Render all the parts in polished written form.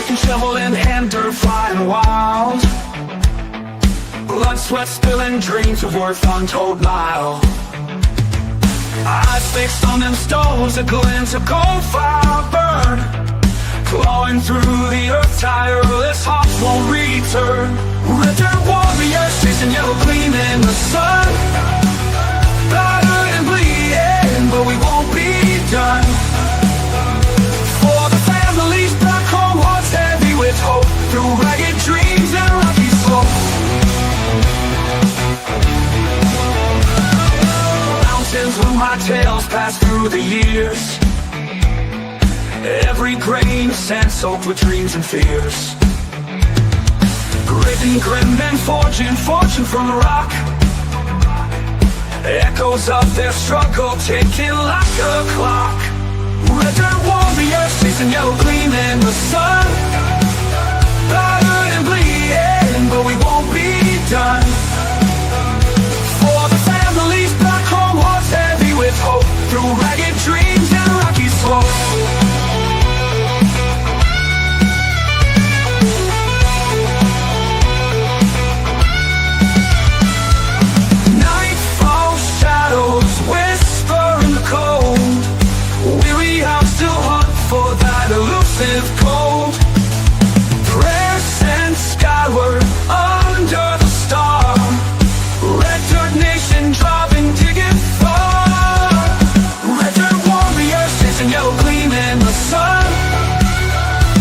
pick and shovel in hand, dirt flying wild. Blood, sweat spilling, dreams of worth untold mile. Eyes fixed on them stones, a glint of gold fire burn. Clawing through the earth, tireless hearts won't return. Red dirt warriors chasing yellow gleam in the sun. Battered and bleeding, but we won't be done. For the families back home, hearts heavy with hope, through ragged dreams and rocky slopes. Mountains with my tails pass through the years. Every grain of sand soaked with dreams and fears. Grit and grim and forging fortune from the rock. Echoes of their struggle ticking like a clock. Red dirt warriors chasing yellow gleam in the sun. Battered and bleeding, but we won't be done. For the families back home, hearts heavy with hope, through ragged dreams and rocky slopes. Elusive cold, prayer sent skyward under the star. Red dirt nation driving, digging far. Red dirt warriors chasing yellow gleam in the sun.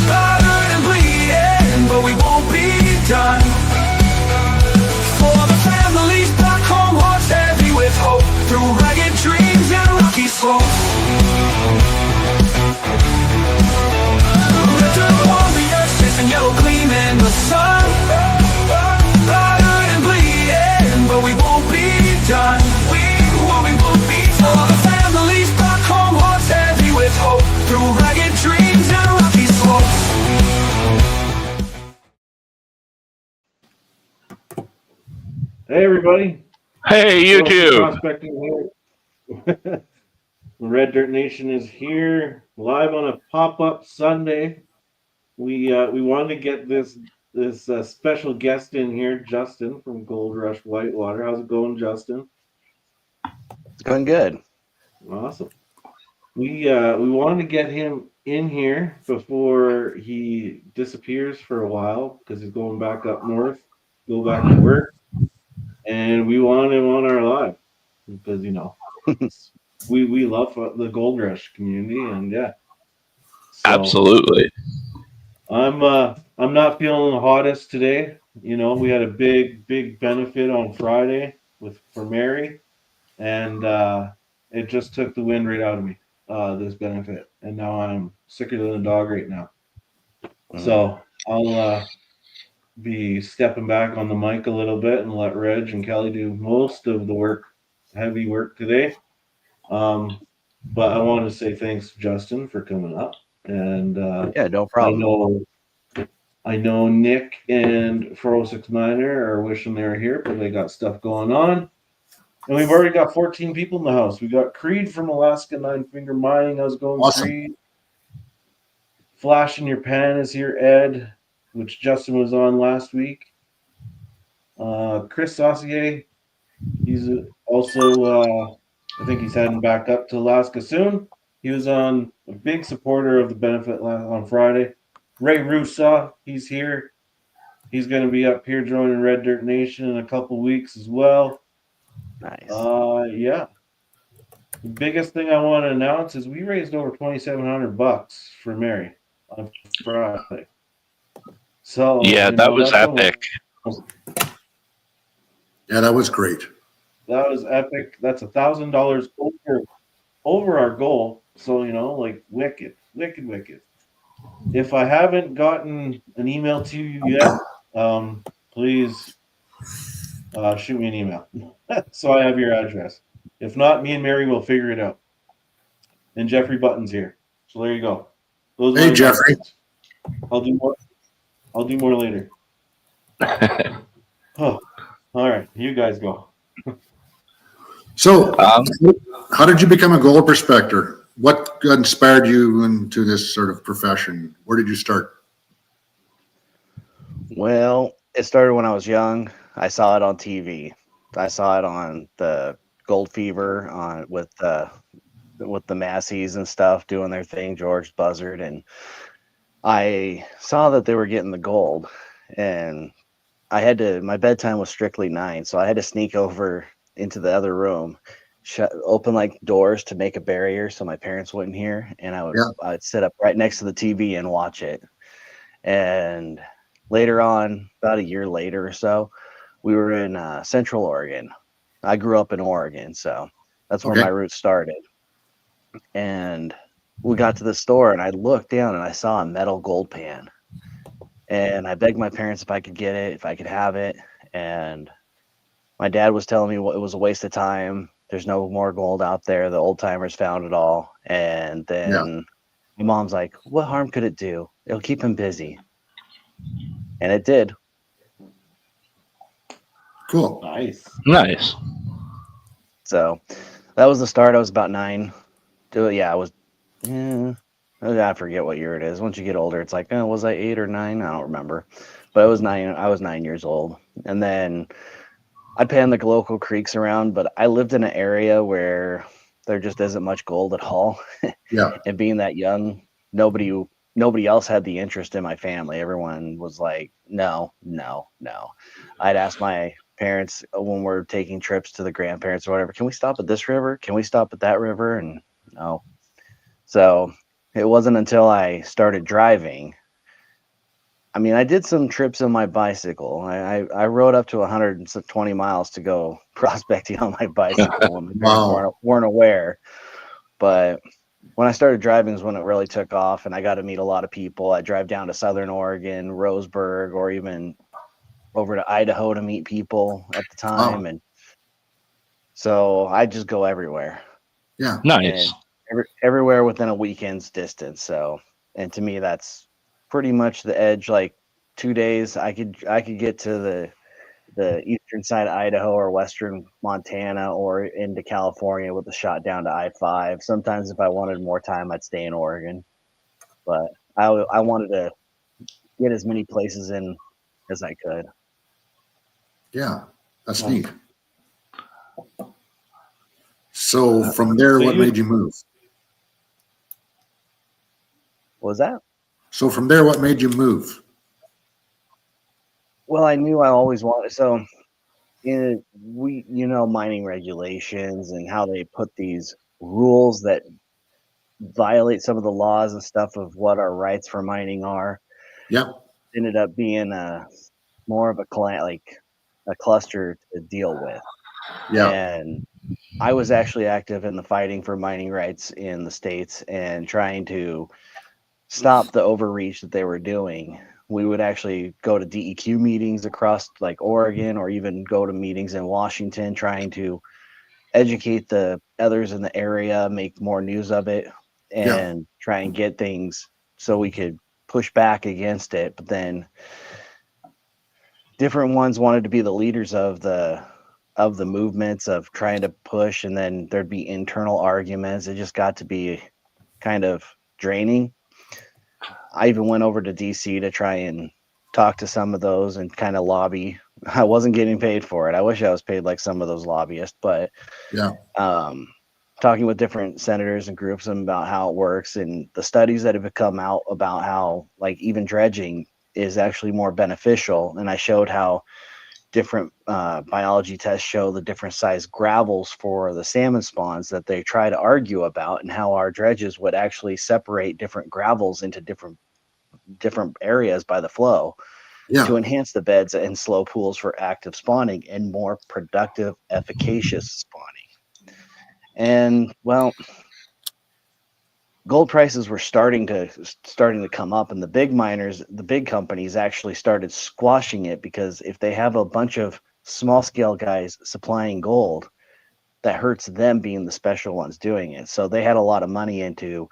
Battered and bleeding, but we won't be done. For the families back home, hearts heavy with hope, through ragged dreams and rocky slopes. Yellow gleam in the sun. Battered and bleeding, but we won't be done. We won't be done. For the families back home, hearts heavy with hope, through ragged dreams and rocky slopes. Hey everybody. Hey YouTube. The Red Dirt Nation is here live on a pop-up Sunday. We wanted to get this special guest in here, Justin from Gold Rush Whitewater. How's it going, Justin? It's going good. Awesome. We wanted to get him in here before he disappears for a while because he's going back up north, go back to work, and we want him on our live because we love the Gold Rush community, and yeah. So, absolutely. I'm not feeling the hottest today. We had a big benefit on Friday for Mary, and it just took the wind right out of me, this benefit. And now I'm sicker than a dog right now. So I'll be stepping back on the mic a little bit and let Reg and Kelly do most of the heavy work today. But I want to say thanks to Justin for coming up. And yeah, no problem. I know Nick and 406 Miner are wishing they were here, but they got stuff going on. And we've already got 14 people in the house. We got Creed from Alaska Nine Finger Mining. How's it going, awesome. Creed? Flash in Your Pan is here, Ed, which Justin was on last week. Chris Saucier, he's also, I think he's heading back up to Alaska soon. He was a big supporter of the benefit on Friday. Ray Russo, he's here. He's going to be up here joining Red Dirt Nation in a couple weeks as well. Nice. Yeah. The biggest thing I want to announce is we raised over $2,700 for Mary on Friday. So yeah, that was epic. Yeah, that was great. That was epic. That's $1,000 over our goal. So wicked. If I haven't gotten an email to you yet, please shoot me an email so I have your address. If not, me and Mary will figure it out. And Jeffrey Button's here, so there you go. Hey, Jeffrey. I'll do more later. Oh, all right, you guys go. So, how did you become a gold prospector? What inspired you into this sort of profession? Where did you start? Well, it started when I was young. I saw it on TV. I saw it on the Gold Fever on with the Massies and stuff doing their thing, George Buzzard, and I saw that they were getting the gold, and I had to. My bedtime was strictly 9, so I had to sneak over into the other room, open like doors to make a barrier so my parents wouldn't hear, and Yeah. I'd sit up right next to the TV and watch it. And later on, about a year later or so, we were in Central Oregon. I grew up in Oregon, so that's where Okay. my roots started. And we got to the store, and I looked down and I saw a metal gold pan. And I begged my parents if I could get it, if I could have it. And my dad was telling me it was a waste of time. There's no more gold out there. The old timers found it all. And Yeah. then my mom's like, what harm could it do? It'll keep him busy. And it did. Cool. Nice. Nice. So that was the start. I was about 9. Yeah, I was. Yeah, I forget what year it is. Once you get older, it's like, oh, was I 8 or 9? I don't remember. But I was 9. I was 9 years old, and then I'd pan the local creeks around. But I lived in an area where there just isn't much gold at all. Yeah. And being that young, nobody else had the interest in my family. Everyone was like, no, no, no. I'd ask my parents when we're taking trips to the grandparents or whatever, can we stop at this river? Can we stop at that river? And no. So it wasn't until I started driving. I mean, I did some trips on my bicycle. I rode up to 120 miles to go prospecting on my bicycle when my parents Wow. weren't aware. But when I started driving is when it really took off, and I got to meet a lot of people. I drive down to Southern Oregon, Roseburg, or even over to Idaho to meet people at the time. Wow. And so I just go everywhere. Yeah. Nice. And everywhere within a weekend's distance. So, and to me, that's pretty much the edge. Like 2 days, I could get to the eastern side of Idaho or western Montana or into California with a shot down to I-5. Sometimes, if I wanted more time, I'd stay in Oregon. But I wanted to get as many places in as I could. Yeah. That's neat. So from there, So what you- made you move? What was that? So from there, what made you move? Well, I knew I always wanted. So, mining regulations and how they put these rules that violate some of the laws and stuff of what our rights for mining are. Yeah. Ended up being more of a cluster to deal with. Yeah. And I was actually active in the fighting for mining rights in the States and trying to stop the overreach that they were doing. We would actually go to DEQ meetings across like Oregon or even go to meetings in Washington trying to educate the others in the area, make more news of it, and try and get things so we could push back against it. But then different ones wanted to be the leaders of the movements of trying to push, and then there'd be internal arguments. It just got to be kind of draining. I even went over to DC to try and talk to some of those and kind of lobby. I wasn't getting paid for it. I wish I was paid like some of those lobbyists, but Yeah. talking with different senators and groups about how it works and the studies that have come out about how like even dredging is actually more beneficial. And I showed how different biology tests show the different size gravels for the salmon spawns that they try to argue about, and how our dredges would actually separate different gravels into different areas by the flow Yeah. to enhance the beds and slow pools for active spawning and more productive, efficacious spawning. And well, gold prices were starting to come up, and the big miners, the big companies actually started squashing it, because if they have a bunch of small scale guys supplying gold, that hurts them being the special ones doing it. So they had a lot of money into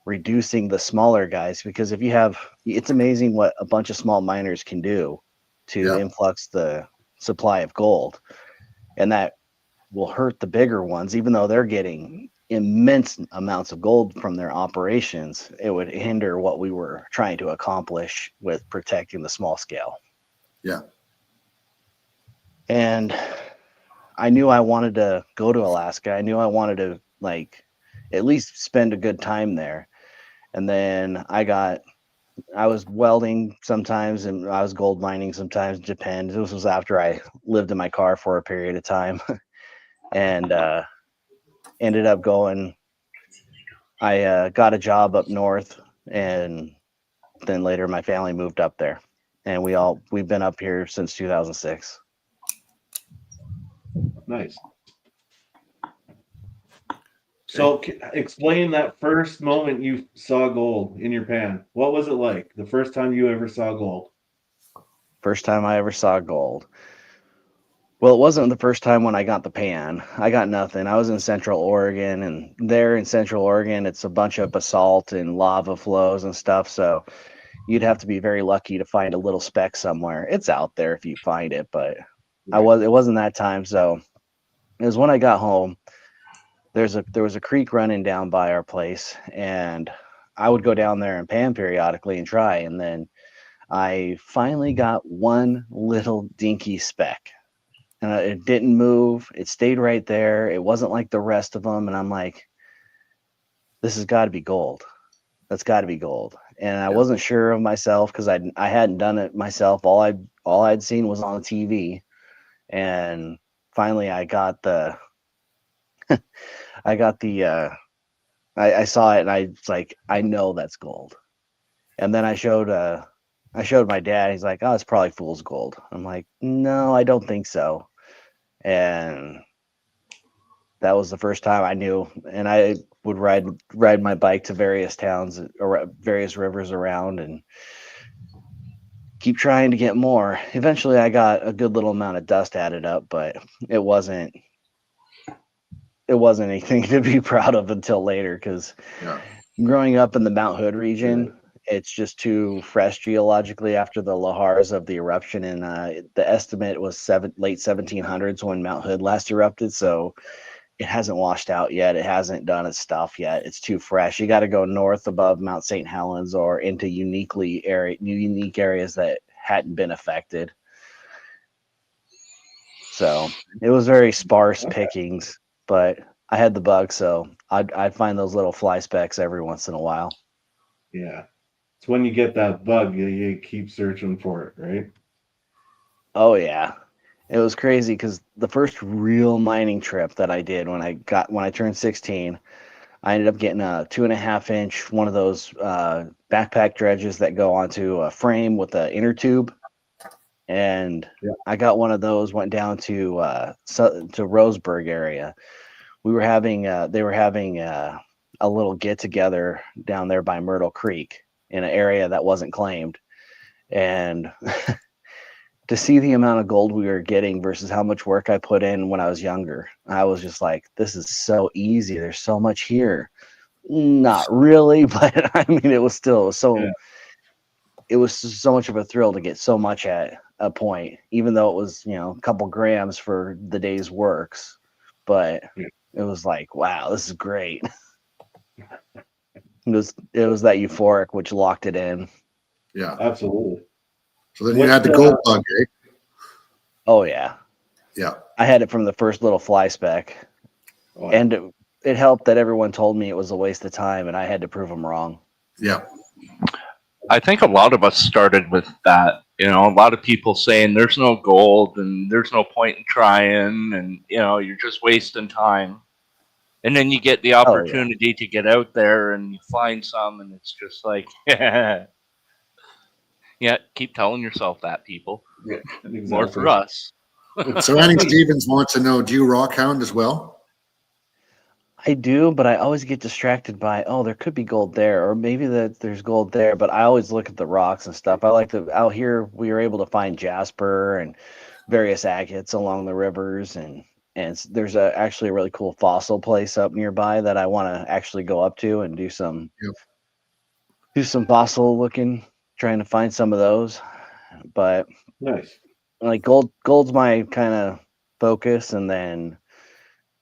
reducing the smaller guys, because if you have, it's amazing what a bunch of small miners can do to influx the supply of gold, and that will hurt the bigger ones. Even though they're getting immense amounts of gold from their operations, it would hinder what we were trying to accomplish with protecting the small scale. Yeah. And I knew I wanted to go to Alaska. I knew I wanted to like at least spend a good time there. And then I was welding sometimes and I was gold mining sometimes in Japan. This was after I lived in my car for a period of time and ended up going. I got a job up north, and then later my family moved up there, and we've been up here since 2006. Nice. So explain that first moment you saw gold in your pan. What was it like? The first time you ever saw gold? First time I ever saw gold. Well, it wasn't the first time when I got the pan. I got nothing. I was in Central Oregon, and there in Central Oregon, it's a bunch of basalt and lava flows and stuff. So you'd have to be very lucky to find a little speck somewhere. It's out there if you find it, but it wasn't that time. So it was when I got home. There was a creek running down by our place, and I would go down there and pan periodically and try. And then I finally got one little dinky speck. And it didn't move. It stayed right there. It wasn't like the rest of them. And I'm like, this has got to be gold. That's got to be gold. And I wasn't sure of myself because I hadn't done it myself. All I'd seen was on the TV. And finally, I saw it, and I was like, I know that's gold. And then I showed my dad. He's like, oh, it's probably fool's gold. I'm like, no, I don't think so. And that was the first time I knew. And I would ride my bike to various towns or various rivers around and keep trying to get more. Eventually I got a good little amount of dust added up, but it wasn't anything to be proud of until later, because growing up in the Mount Hood region, it's just too fresh geologically after the lahars of the eruption. And the estimate was late 1700s when Mount Hood last erupted. So it hasn't washed out yet. It hasn't done its stuff yet. It's too fresh. You got to go north above Mount St. Helens or into unique areas that hadn't been affected. So it was very sparse pickings, but I had the bug. So I'd find those little fly specks every once in a while. Yeah. It's when you get that bug, you keep searching for it, right? Oh yeah, it was crazy because the first real mining trip that I did when I turned 16, I ended up getting a 2.5-inch one of those backpack dredges that go onto a frame with an inner tube, and I got one of those. Went down to Roseburg area. They were having a little get together down there by Myrtle Creek in an area that wasn't claimed, and to see the amount of gold we were getting versus how much work I put in when I was younger, I was just like, this is so easy. There's so much here. Not really, but I mean, it was so much of a thrill to get so much at a point, even though it was, a couple grams for the day's works, but it was like, wow, this is great. It was that euphoric which locked it in. Yeah. Absolutely. So then you had the gold bug, eh? Oh yeah. Yeah. I had it from the first little fly speck. Wow. And it helped that everyone told me it was a waste of time, and I had to prove them wrong. Yeah. I think a lot of us started with that. A lot of people saying there's no gold and there's no point in trying, and you're just wasting time. And then you get the opportunity to get out there and you find some, and it's just like, yeah, keep telling yourself that, people. Yeah, exactly. More for us. So Annie Stevens wants to know, do you rock hound as well? I do, but I always get distracted by, there could be gold there, or maybe that there's gold there, but I always look at the rocks and stuff. Out here, we were able to find jasper and various agates along the rivers, and there's actually a really cool fossil place up nearby that I want to actually go up to and do some fossil looking, trying to find some of those. But nice. Like gold's my kind of focus, and then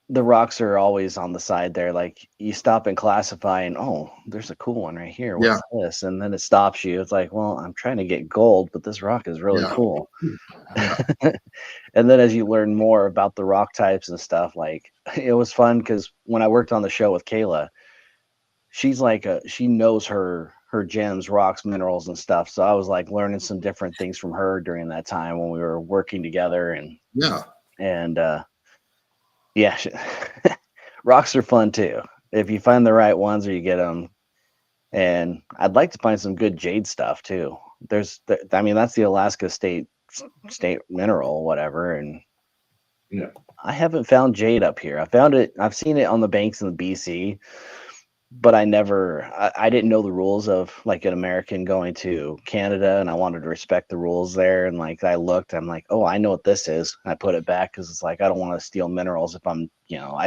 the rocks are always on the side there. Like you stop and classify, and oh, there's a cool one right here. What's this? And then it stops you. It's like, well, I'm trying to get gold, but this rock is really Yeah. cool. Yeah. And then as you learn more about the rock types and stuff, like it was fun because when I worked on the show with Kayla, she's like she knows her gems, rocks, minerals, and stuff. So I was like learning some different things from her during that time when we were working together, Yeah. and yeah, rocks are fun too if you find the right ones or you get them. And I'd like to find some good jade stuff too. I mean, that's the Alaska state mineral, whatever. And Yeah. I haven't found jade up here. I've seen it on the banks in the BC, but I didn't know the rules of like an American going to Canada, and I wanted to respect the rules there. And like I'm like, oh, I know what this is. I put it back because it's like I don't want to steal minerals if I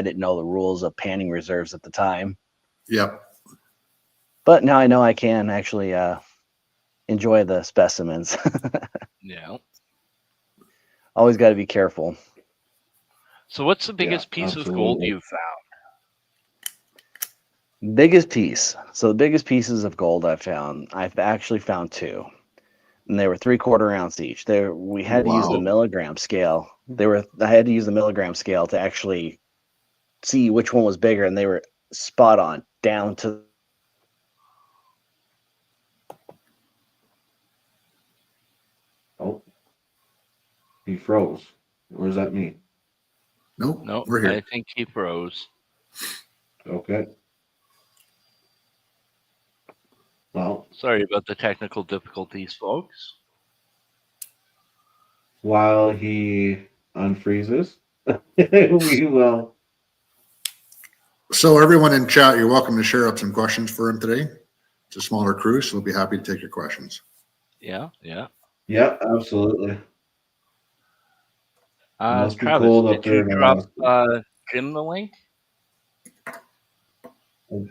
didn't know the rules of panning reserves at the time. Yep. But now I know I can actually enjoy the specimens. Yeah. Always got to be careful. So what's the biggest piece of gold absolutely. you've found? Biggest piece. So the biggest pieces of gold I've actually found two, and they were 3/4 ounce each. We had to use the Wow. milligram scale. I had to use the milligram scale to actually see which one was bigger, and they were spot on down to. Oh, he froze. Or is that me? Nope. No, We're here. I think he froze. Okay. Well, Sorry about the technical difficulties, folks. while he unfreezes, we will. So everyone in chat, you're welcome to share up some questions for him today. It's a smaller crew, so we'll be happy to take your questions. Yeah. Yeah, absolutely. Must be Travis, cold did up there you in drop Alaska. Jim the link?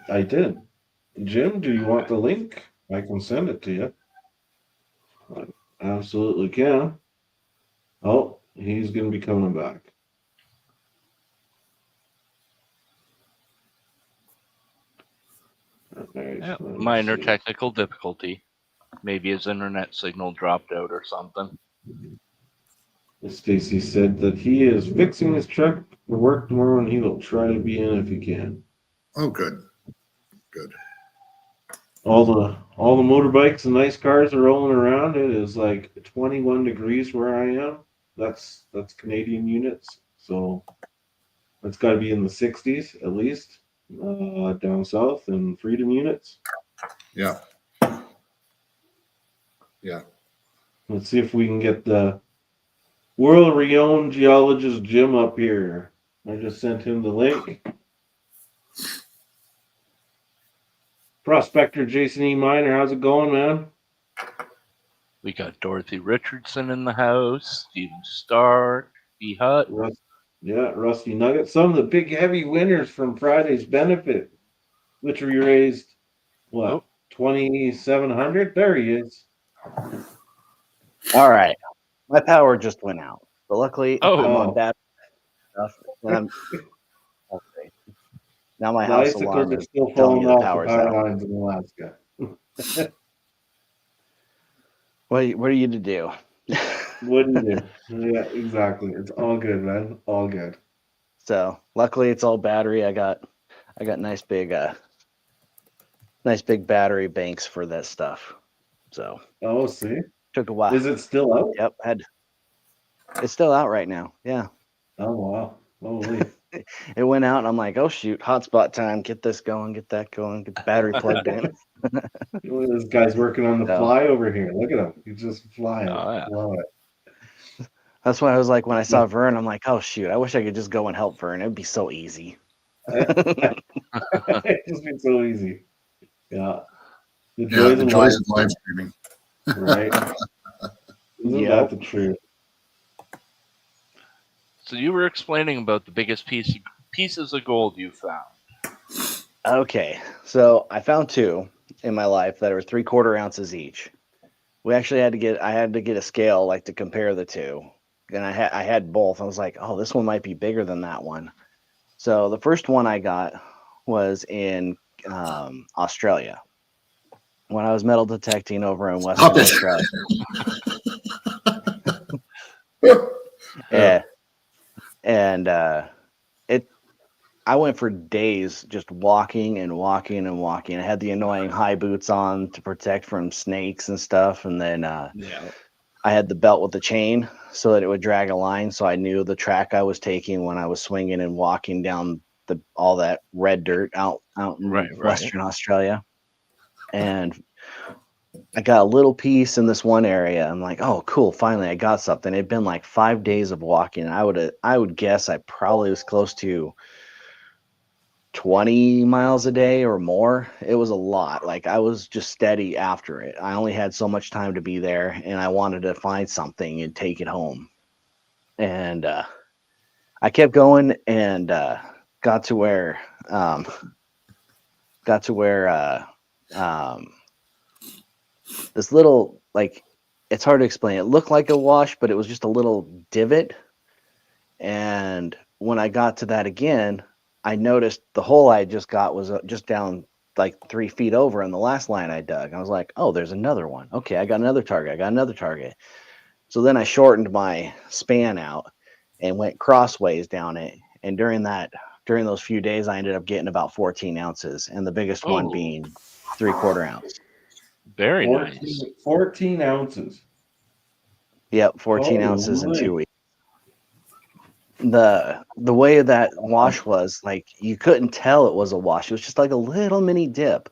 I did. Jim, do you want the link? I can send it to you. I absolutely can. Oh, he's going to be coming back. Yeah, Let me minor see. technical difficulty. Maybe his internet signal dropped out or something. Stacy said that he is fixing his truck for work tomorrow and he will try to be in if he can. Oh, good. Good. All the motorbikes and nice cars are rolling around. It is like 21 degrees where I am. That's Canadian units, so it's got to be in the 60s at least down south in Freedom units. Yeah. Yeah. Let's see if we can get the world-renowned geologist Jim up here. I just sent him the link. Prospector Jason E. Miner, how's it going, man? We got Dorothy Richardson in the house, Steven Stark, B. Hut. Rusty Nugget. Some of the big heavy winners from Friday's benefit, which we raised, what, 2,700? There he is. All right, my power just went out, but luckily I'm Oh. on battery stuff, and I'm okay. Now my house Icicles alarm are is still telling me falling the off the power's power out. lines in Alaska. What are you to do? What do you do? Yeah, exactly. It's all good, man. All good. So luckily it's all battery. I got nice big battery banks for that stuff. So Oh, see? took a while. Is it still out? Yep, it's still out right now. Yeah. Oh, wow. Holy. It went out and I'm like, oh shoot, hotspot time. Get this going, get that going, get the battery plugged in. Look at this guy's working on the So- fly over here. Look at him. He's just flying. Oh, yeah. Love it. That's why I was like, when I saw Vern, I'm like, oh shoot, I wish I could just go and help Vern. It'd be so easy. It just been so easy. Yeah. The Yeah. joys The of joys life, of live streaming. right? Isn't Yep. that the truth? So you were explaining about the biggest pieces of gold you found. Okay, so I found two in my life that are 3/4 ounces each. I had to get a scale like to compare the two, and I had both. I was like, oh, this one might be bigger than that one. So the first one I got was in Australia when I was metal detecting over in Stop Western it. Australia. Yeah. And I went for days just walking and walking and walking. I had the annoying high boots on to protect from snakes and stuff, and then Yeah. I had the belt with the chain so that it would drag a line, so I knew the track I was taking when I was swinging and walking down all that red dirt out in Right. Western Australia. And I got a little piece in this one area. I'm like, oh, cool! Finally, I got something. It'd been like 5 days of walking. And I would guess I probably was close to 20 miles a day or more. It was a lot. Like I was just steady after it. I only had so much time to be there, and I wanted to find something and take it home. And I kept going and got to where um, got to where um, this little, like, it's hard to explain. It looked like a wash, but it was just a little divot. And when I got to that again, I noticed the hole I just got was just down like 3 feet over in the last line I dug. I was like, oh, there's another one. Okay, I got another target. I got another target. So then I shortened my span out and went crossways down it. And during those few days, I ended up getting about 14 ounces, and the biggest one Oh, being 3/4 ounce. very 14, nice. 14 ounces. Yep, 14 Holy ounces in moly. 2 weeks. The way that wash was, like, you couldn't tell it was a wash. It was just like a little mini dip.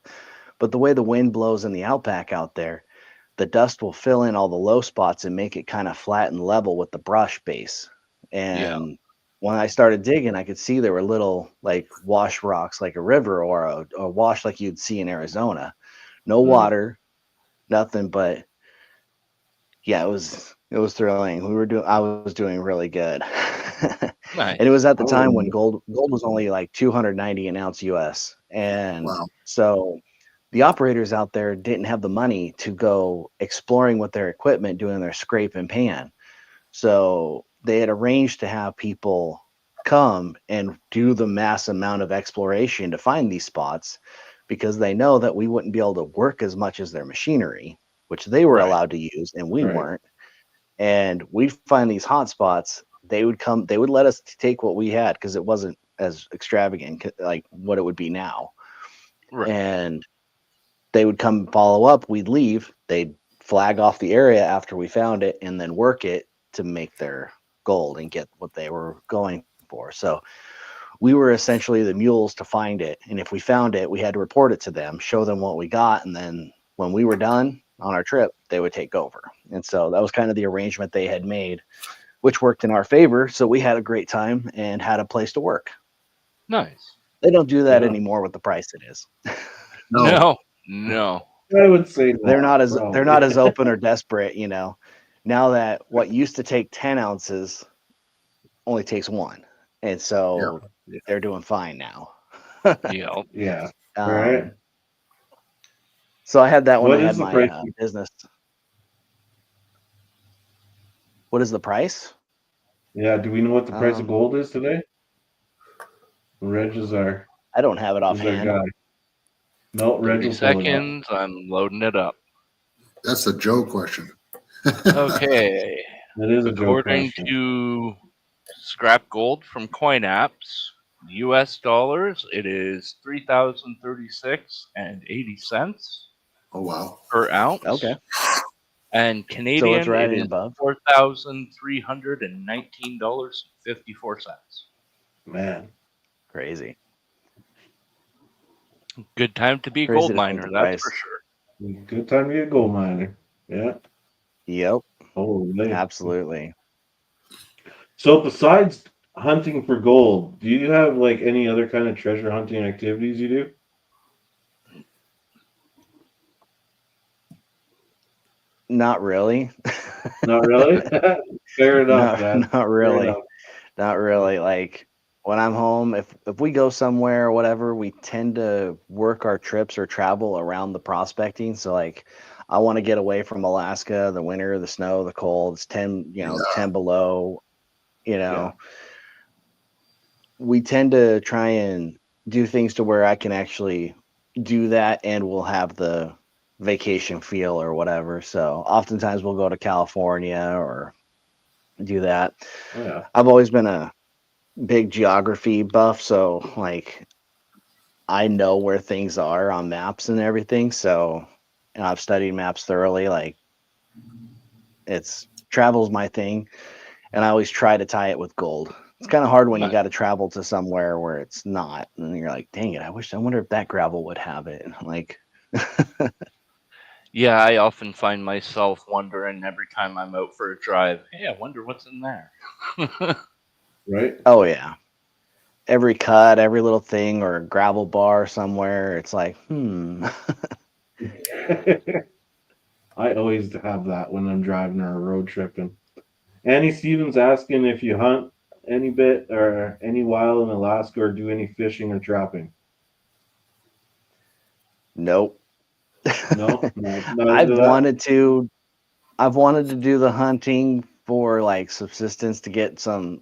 But the way the wind blows in the outback out there, the dust will fill in all the low spots and make it kind of flat and level with the brush base. Yeah. And when I started digging, I could see there were little like wash rocks, like a river or a wash like you'd see in Arizona. No Nice. water, nothing, but yeah, it was thrilling. I was doing really good. Nice. And it was at the time when Holy, gold was only like 290 an ounce US. And Wow. so the operators out there didn't have the money to go exploring with their equipment, doing their scrape and pan. So they had arranged to have people come and do the mass amount of exploration to find these spots, because they know that we wouldn't be able to work as much as their machinery, which they were Right. allowed to use and we Right. weren't. And we'd find these hot spots. They would let us take what we had because it wasn't as extravagant like what it would be now. Right. And they would come follow up. We'd leave. They'd flag off the area after we found it and then work it to make their gold and get what they were going for. So we were essentially the mules to find it. And if we found it, we had to report it to them, show them what we got. And then when we were done on our trip, they would take over. And so that was kind of the arrangement they had made, which worked in our favor. So we had a great time and had a place to work. Nice. They don't do that Yeah. anymore with the price it is. No. No. I would say They're not, not as open or desperate, you know. Now that what used to take 10 ounces only takes one. And so they're doing fine now. Yeah. Yeah. All right. So I had that when I What had is the my price? business. What is the price? Yeah. Do we know what the price of Um, gold is today? Reg is our I don't have it offhand. guy. No, Reg 30 will pull it up. seconds. I'm loading it up. That's a Joe question. Okay. That is a joke According question. to Scrap Gold from Coin Apps, US dollars, it is 3,036 and 80 cents Oh, wow. per ounce. Okay. And So it's Canadian, right it in is above. $4,319.54. Man. Crazy. Good time to be a Crazy gold to think miner, the that's price. for sure. Good time to be a gold miner. Yeah. Yep. Holy. Absolutely. So besides hunting for gold, do you have like any other kind of treasure hunting activities you do? Not really. Not really? Fair enough, man. Not Fair really. enough. Not really. Like when I'm home, if we go somewhere or whatever, we tend to work our trips or travel around the prospecting. So like I want to get away from Alaska, the winter, the snow, the cold. It's 10, Yeah. 10 below, you know. we tend to try and do things to where I can actually do that and we'll have the vacation feel or whatever. So oftentimes we'll go to California or do that. Oh yeah. I've always been a big geography buff, so like I know where things are on maps and everything. So and I've studied maps thoroughly. Like it's travel's my thing, and I always try to tie it with gold. It's kind of hard when you got to travel to somewhere where it's not, and you're like, "Dang it! I wonder if that gravel would have it." Like, Yeah, I often find myself wondering every time I'm out for a drive, hey, I wonder what's in there. Right. oh yeah, every cut, every little thing, or a gravel bar somewhere, it's like, I always have that when I'm driving or road tripping. Annie Stevens asking if you hunt any bit or any while in Alaska or do any fishing or trapping. nope. No, not into I've that. wanted to. I've wanted to do the hunting for like subsistence to get some,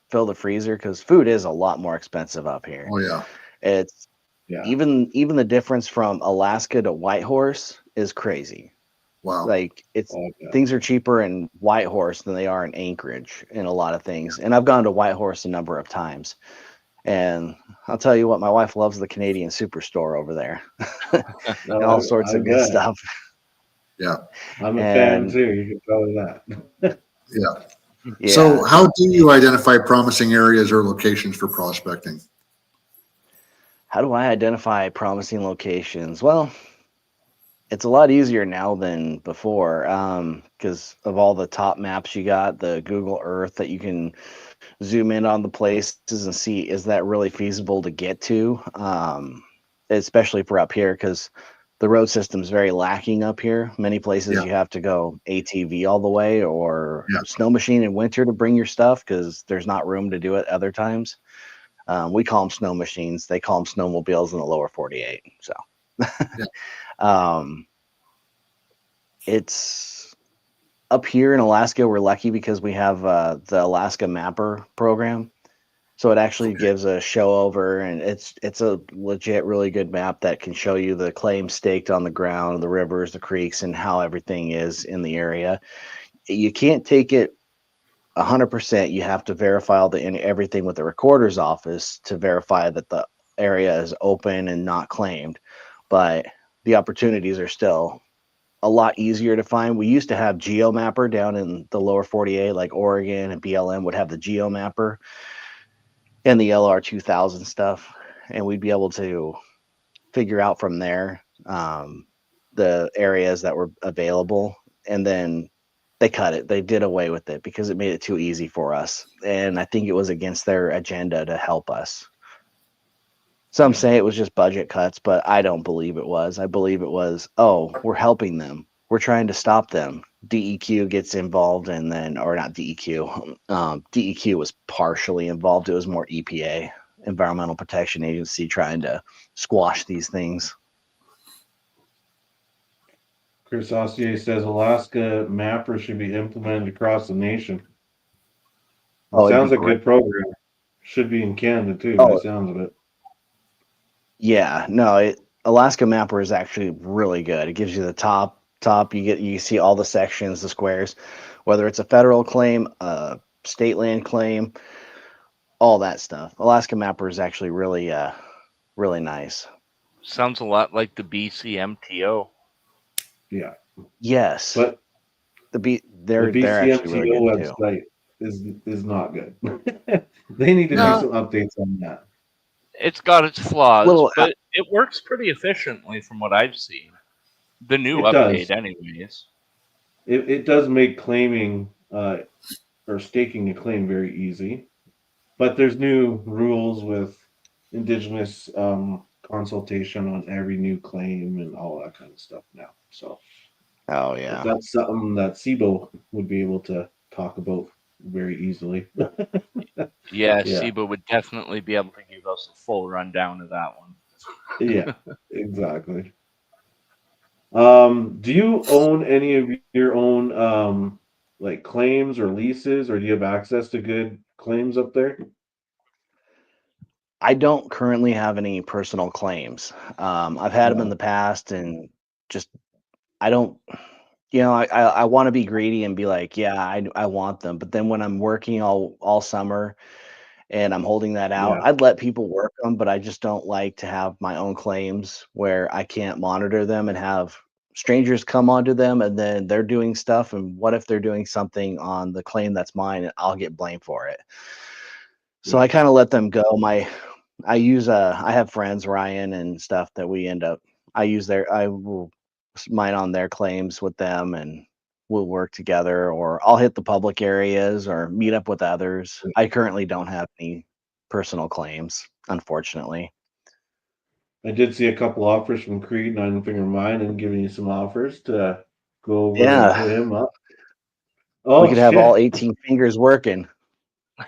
fill the freezer because food is a lot more expensive up here. Oh yeah. It's Yeah. even the difference from Alaska to Whitehorse is crazy. Wow. Like it's Oh, yeah. things are cheaper in Whitehorse than they are in Anchorage in a lot of things. And I've gone to Whitehorse a number of times. And I'll tell you what, my wife loves the Canadian Superstore over there No, and all sorts I of good bet. stuff. Yeah. I'm a fan And too. You can tell me that. Yeah. yeah, So how do you identify promising areas or locations for prospecting? how do I identify promising locations? Well, it's a lot easier now than before because of all the top maps you got, the Google Earth that you can zoom in on the places and see is that really feasible to get to, especially for up here because the road system is very lacking up here. Many places Yeah. you have to go ATV all the way or Yeah. snow machine in winter to bring your stuff because there's not room to do it other times. We call them snow machines. They call them snowmobiles in the lower 48. So Yeah. um, it's up here in Alaska. We're lucky because we have the Alaska Mapper program. So it actually Okay. gives a show over, and it's a legit, really good map that can show you the claims staked on the ground, the rivers, the creeks, and how everything is in the area. You can't take it 100%. You have to verify everything with the recorder's office to verify that the area is open and not claimed. But the opportunities are still a lot easier to find. We used to have GeoMapper down in the lower 48, like Oregon and BLM would have the GeoMapper and the LR 2000 stuff, and we'd be able to figure out from there the areas that were available. And then they cut it. They did away with it because it made it too easy for us. And I think it was against their agenda to help us. Some Yeah. say it was just budget cuts, but I don't believe it was. I believe it was, oh, we're helping them. We're trying to stop them. DEQ gets involved, and then, or not DEQ. DEQ was partially involved. It was more EPA, Environmental Protection Agency, trying to squash these things. Chris Ossier says Alaska Mapper should be implemented across the nation. It Oh, it'd be sounds like a great. good program. Should be in Canada too, by the Oh, sounds of it. yeah. No, Alaska Mapper is actually really good. It gives you the top. You see all the sections, the squares, whether it's a federal claim, a state land claim, all that stuff. Alaska Mapper is actually really nice. Sounds a lot like the BCMTO. Yeah. Yes, But the they're actually really BCMTO good too. website is not good. They need to do No, some updates on that. it's got its flaws, Little but it works pretty efficiently from what I've seen. The new It update, does. anyways. It does make claiming or staking a claim very easy. But there's new rules with indigenous consultation on every new claim and all that kind of stuff now. So oh but yeah. that's something that SIBO would be able to talk about very easily. Yeah, Yeah, SIBA would definitely be able to give us a full rundown of that one. yeah, exactly. Do you own any of your own like claims or leases, or do you have access to good claims up there? I don't currently have any personal claims. I've had them in No. the past, and just I don't. I want to be greedy and be like, yeah, I want them. But then when I'm working all summer and I'm holding that out, Yeah. I'd let people work them, but I just don't like to have my own claims where I can't monitor them and have strangers come onto them and then they're doing stuff. And what if they're doing something on the claim that's mine and I'll get blamed for it? So I Yeah. kind of let them go. I have friends, Ryan and stuff, that we end up I will mine on their claims with them, and we'll work together, or I'll hit the public areas or meet up with others. I currently don't have any personal claims, unfortunately. I did see a couple offers from Creed, Nine Finger Mine, and giving you some offers to go over and Yeah, hit him up. we Oh could have all shit! 18 fingers working.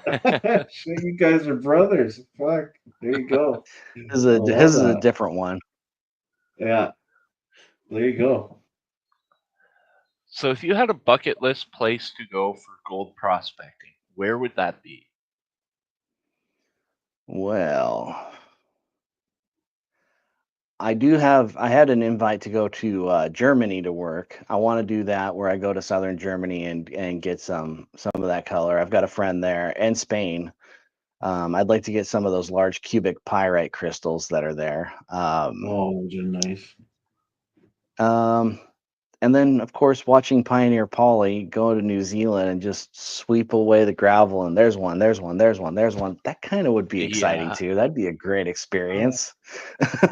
Shit, you guys are brothers. Fuck. There you go. I love His is a that. different one. Yeah. There you go. So if you had a bucket list place to go for gold prospecting, where would that be? Well, I had an invite to go to Germany to work. I want to do that, where I go to southern Germany and get some of that color. I've got a friend there, and Spain. I'd like to get some of those large cubic pyrite crystals that are there. Oh, those are nice. Um, and then, of course, watching Pioneer Polly go to New Zealand and just sweep away the gravel, and there's one, there's one, there's one, there's one. That kind of would be exciting Yeah. too. That'd be a great experience.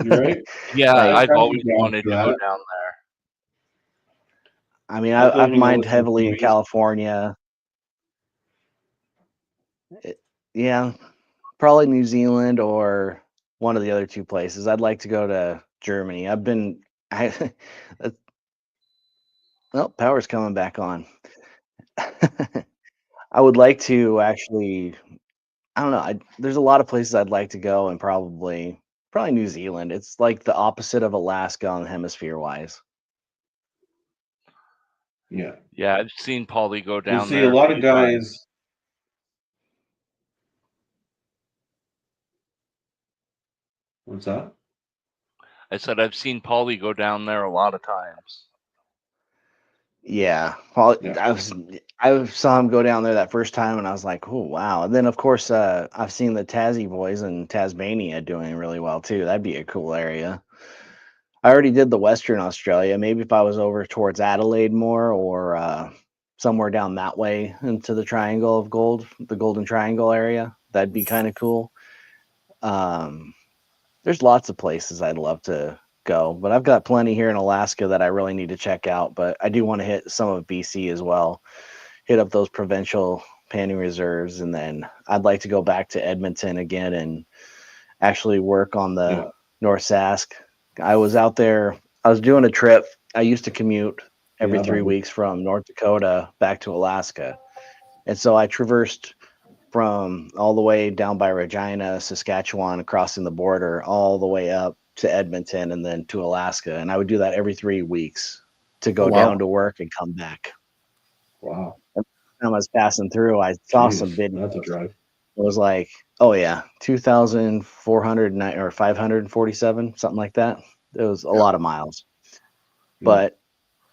You're right. Yeah, Like, I've I'd be always down wanted for to go that. down there. I mean, I'd let I've me know mined with some heavily in toys. California. It- yeah, probably New Zealand or one of the other two places. I'd like to go to Germany. I, oh, power's coming back on. I would like to actually, I don't know. There's a lot of places I'd like to go, and probably New Zealand. It's like the opposite of Alaska on hemisphere wise. Yeah. Yeah, I've seen Polly go You down see, a there a lot of few times. guys. What's that? I said I've seen Polly go down there a lot of times. Yeah, well, Yeah. I saw him go down there that first time, and I was like, oh wow. And then of course, I've seen the Tassie boys in Tasmania doing really well too. That'd be a cool area. I already did the Western Australia. Maybe if I was over towards Adelaide more, or somewhere down that way into the Triangle of Gold, the Golden Triangle area, that'd be kind of cool. Um, there's lots of places I'd love to go, but I've got plenty here in Alaska that I really need to check out. But I do want to hit some of BC as well, hit up those provincial panning reserves, and then I'd like to go back to Edmonton again and actually work on the Yeah. North Sask. I was out there. I was doing a trip. I used to commute every Yeah, 3 weeks from North Dakota back to Alaska, and so I traversed from all the way down by Regina, Saskatchewan, crossing the border, all the way up to Edmonton and then to Alaska. And I would do that every 3 weeks to Oh, go down wow. to work and come back. Wow. And I was passing through, I saw some Jeez, videos. that's a drive. It was like, oh yeah, 2,409 or 547, something like that. It was a Yeah. lot of miles. Yeah. But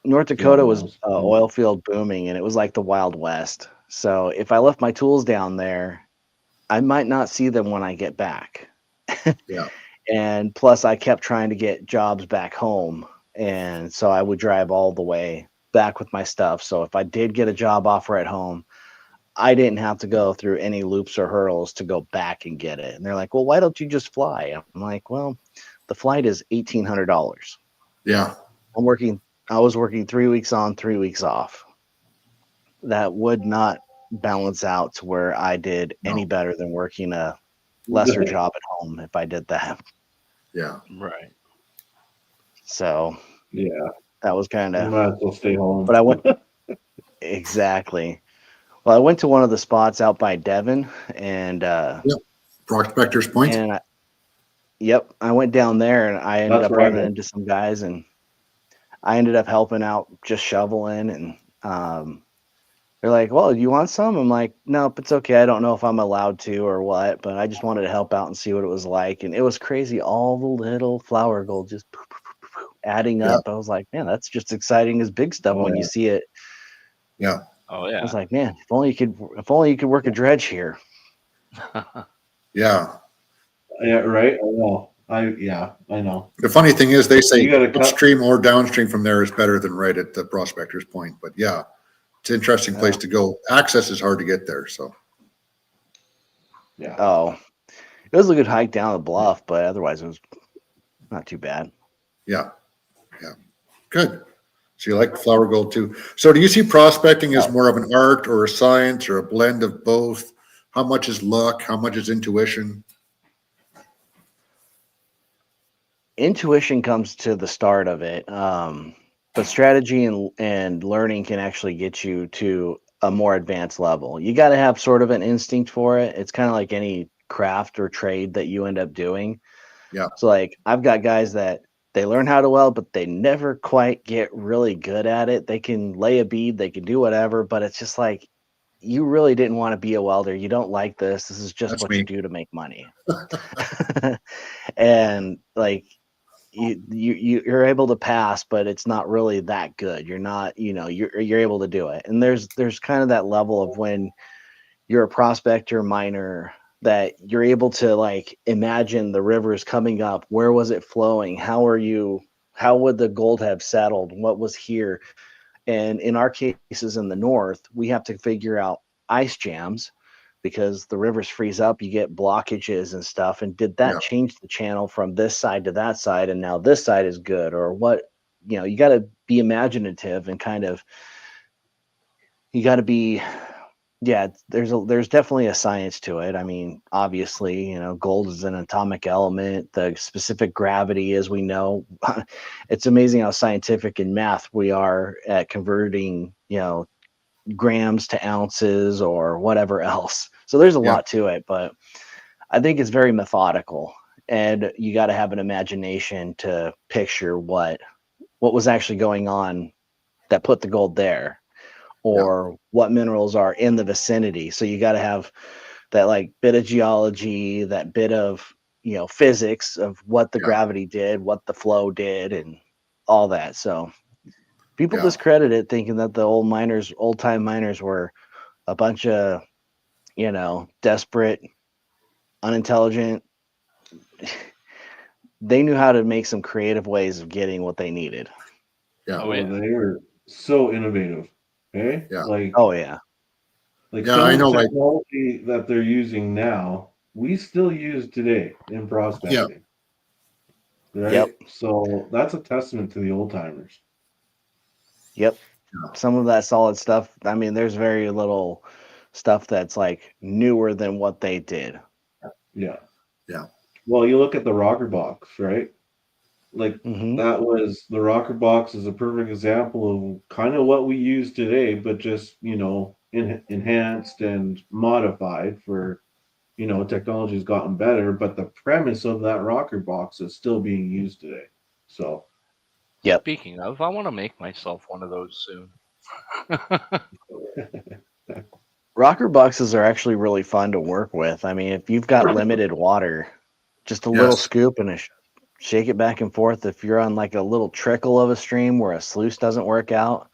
North It's a lot Dakota of was miles. oil field booming, and it was like the Wild West. So if I left my tools down there, I might not see them when I get back. Yeah. And plus, I kept trying to get jobs back home. And so I would drive all the way back with my stuff. So if I did get a job offer at home, I didn't have to go through any loops or hurdles to go back and get it. And they're like, well, why don't you just fly? I'm like, well, the flight is $1,800. Yeah. I was working 3 weeks on, 3 weeks off. That would not balance out to where I did any No. better than working a lesser job at home if I did that. Yeah. Right. So Yeah. that was kind You of, might as well stay home. but I went exactly. Well, I went to one of the spots out by Devon, and Prospector's Point. and I, yep, I went down there, and I ended That's up where I running go. into some guys, and I ended up helping out, just shoveling, and They're like, well, you want some? I'm like, nope, it's okay. I don't know if I'm allowed to or what, but I just wanted to help out and see what it was like. And it was crazy. All the little flower gold just adding Yeah. up. I was like, man, that's just exciting as big stuff Oh, when you yeah. see it. Yeah. Oh I yeah. was like, man, if only you could work a dredge here. Yeah. Yeah, right. I know. I know. The funny thing is, they say You got to cut. upstream or downstream from there is better than right at the prospector's point. But yeah, it's an interesting place to go. Access is hard to get there. So Yeah. Oh, it was a good hike down the bluff, but otherwise it was not too bad. yeah. Yeah. Good. So you like the flower gold too. So do you see prospecting as more of an art or a science or a blend of both? How much is luck? How much is intuition? Intuition comes to the start of it, but strategy and learning can actually get you to a more advanced level. You got to have sort of an instinct for it. It's kind of like any craft or trade that you end up doing. Yeah. So like I've got guys that they learn how to weld, but they never quite get really good at it. They can lay a bead, they can do whatever, but it's just like you really didn't want to be a welder. You don't like this. This is just That's what you me. do to make money. And like you're able to pass, but it's not really that good. You're not, you're able to do it. And there's kind of that level of when you're a prospector miner that you're able to like imagine the rivers coming up. Where was it flowing? How would the gold have settled? What was here? And in our cases in the north, we have to figure out ice jams because the rivers freeze up, you get blockages and stuff. And did Yeah. that change the channel from this side to that side? And now this side is good, or what? You got to be imaginative and kind of, you got to be, yeah, there's definitely a science to it. I mean, obviously, gold is an atomic element. The specific gravity, as we know, it's amazing how scientific in math we are at converting, grams to ounces or whatever else. So there's a Yeah. lot to it, but I think it's very methodical, and you got to have an imagination to picture what was actually going on that put the gold there, or what minerals are in the vicinity. So you got to have that like bit of geology, that bit of physics of what the Yeah. gravity did, what the flow did, and all that. So people Yeah. discredit it, thinking that the old time miners were a bunch of desperate, unintelligent. They knew how to make some creative ways of getting what they needed. Yeah. Oh Well, yeah. they were so innovative. Okay. Yeah. Oh yeah. Like Yeah. some I of know. the Like, technology that they're using now, we still use today in prospecting. Right. Yep. So that's a testament to the old timers. Yep. Yeah. Some of that solid stuff. I mean, there's very little stuff that's like newer than what they did. Yeah. Yeah. Well, you look at the rocker box, right? Like Hmm. the rocker box is a perfect example of kind of what we use today, but just, enhanced and modified for, technology's gotten better, but the premise of that rocker box is still being used today. So, Yep. Speaking of, I want to make myself one of those soon. Rocker boxes are actually really fun to work with. I mean, if you've got limited water, just a little yes. scoop and shake it back and forth. If you're on like a little trickle of a stream where a sluice doesn't work out,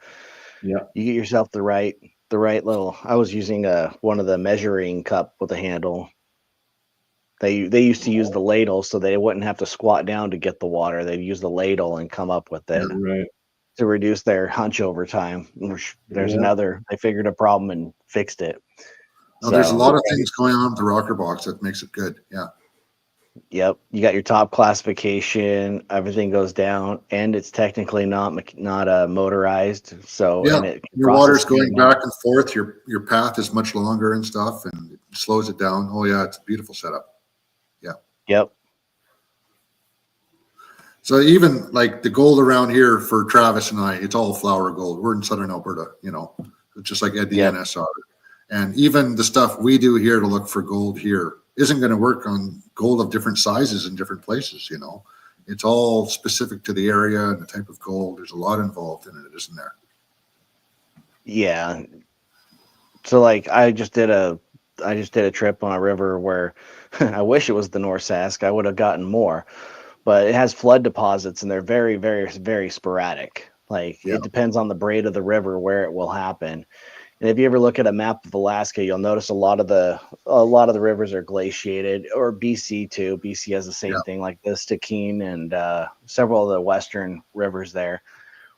yeah. you get yourself the right little. I was using one of the measuring cup with a handle. They used to use the ladle so they wouldn't have to squat down to get the water. They'd use the ladle and come up with it Right. to reduce their hunch over time. There's Yeah. they figured a problem and fixed it. No, there's a So, lot of things going on with the rocker box that makes it good. Yeah. yep, you got your top classification. Everything goes down, and it's technically not motorized. So, Yeah. and it can Your process water's the going amount. back and forth. Your path is much longer and stuff, and it slows it down. Oh yeah, it's a beautiful setup. Yep. So even like the gold around here for Travis and I, it's all flower gold. We're in Southern Alberta, it's just like at the Yep. NSR. And even the stuff we do here to look for gold here isn't going to work on gold of different sizes in different places. It's all specific to the area and the type of gold. There's a lot involved in it, isn't there? Yeah. So like I just did a trip on a river where I wish it was the North Sask. I would have gotten more, but it has flood deposits and they're very, very, very sporadic. Like Yeah. it depends on the braid of the river where it will happen. And if you ever look at a map of Alaska, you'll notice a lot of the rivers are glaciated, or BC too. BC has the Yeah. same thing, like the Stikine and several of the western rivers there,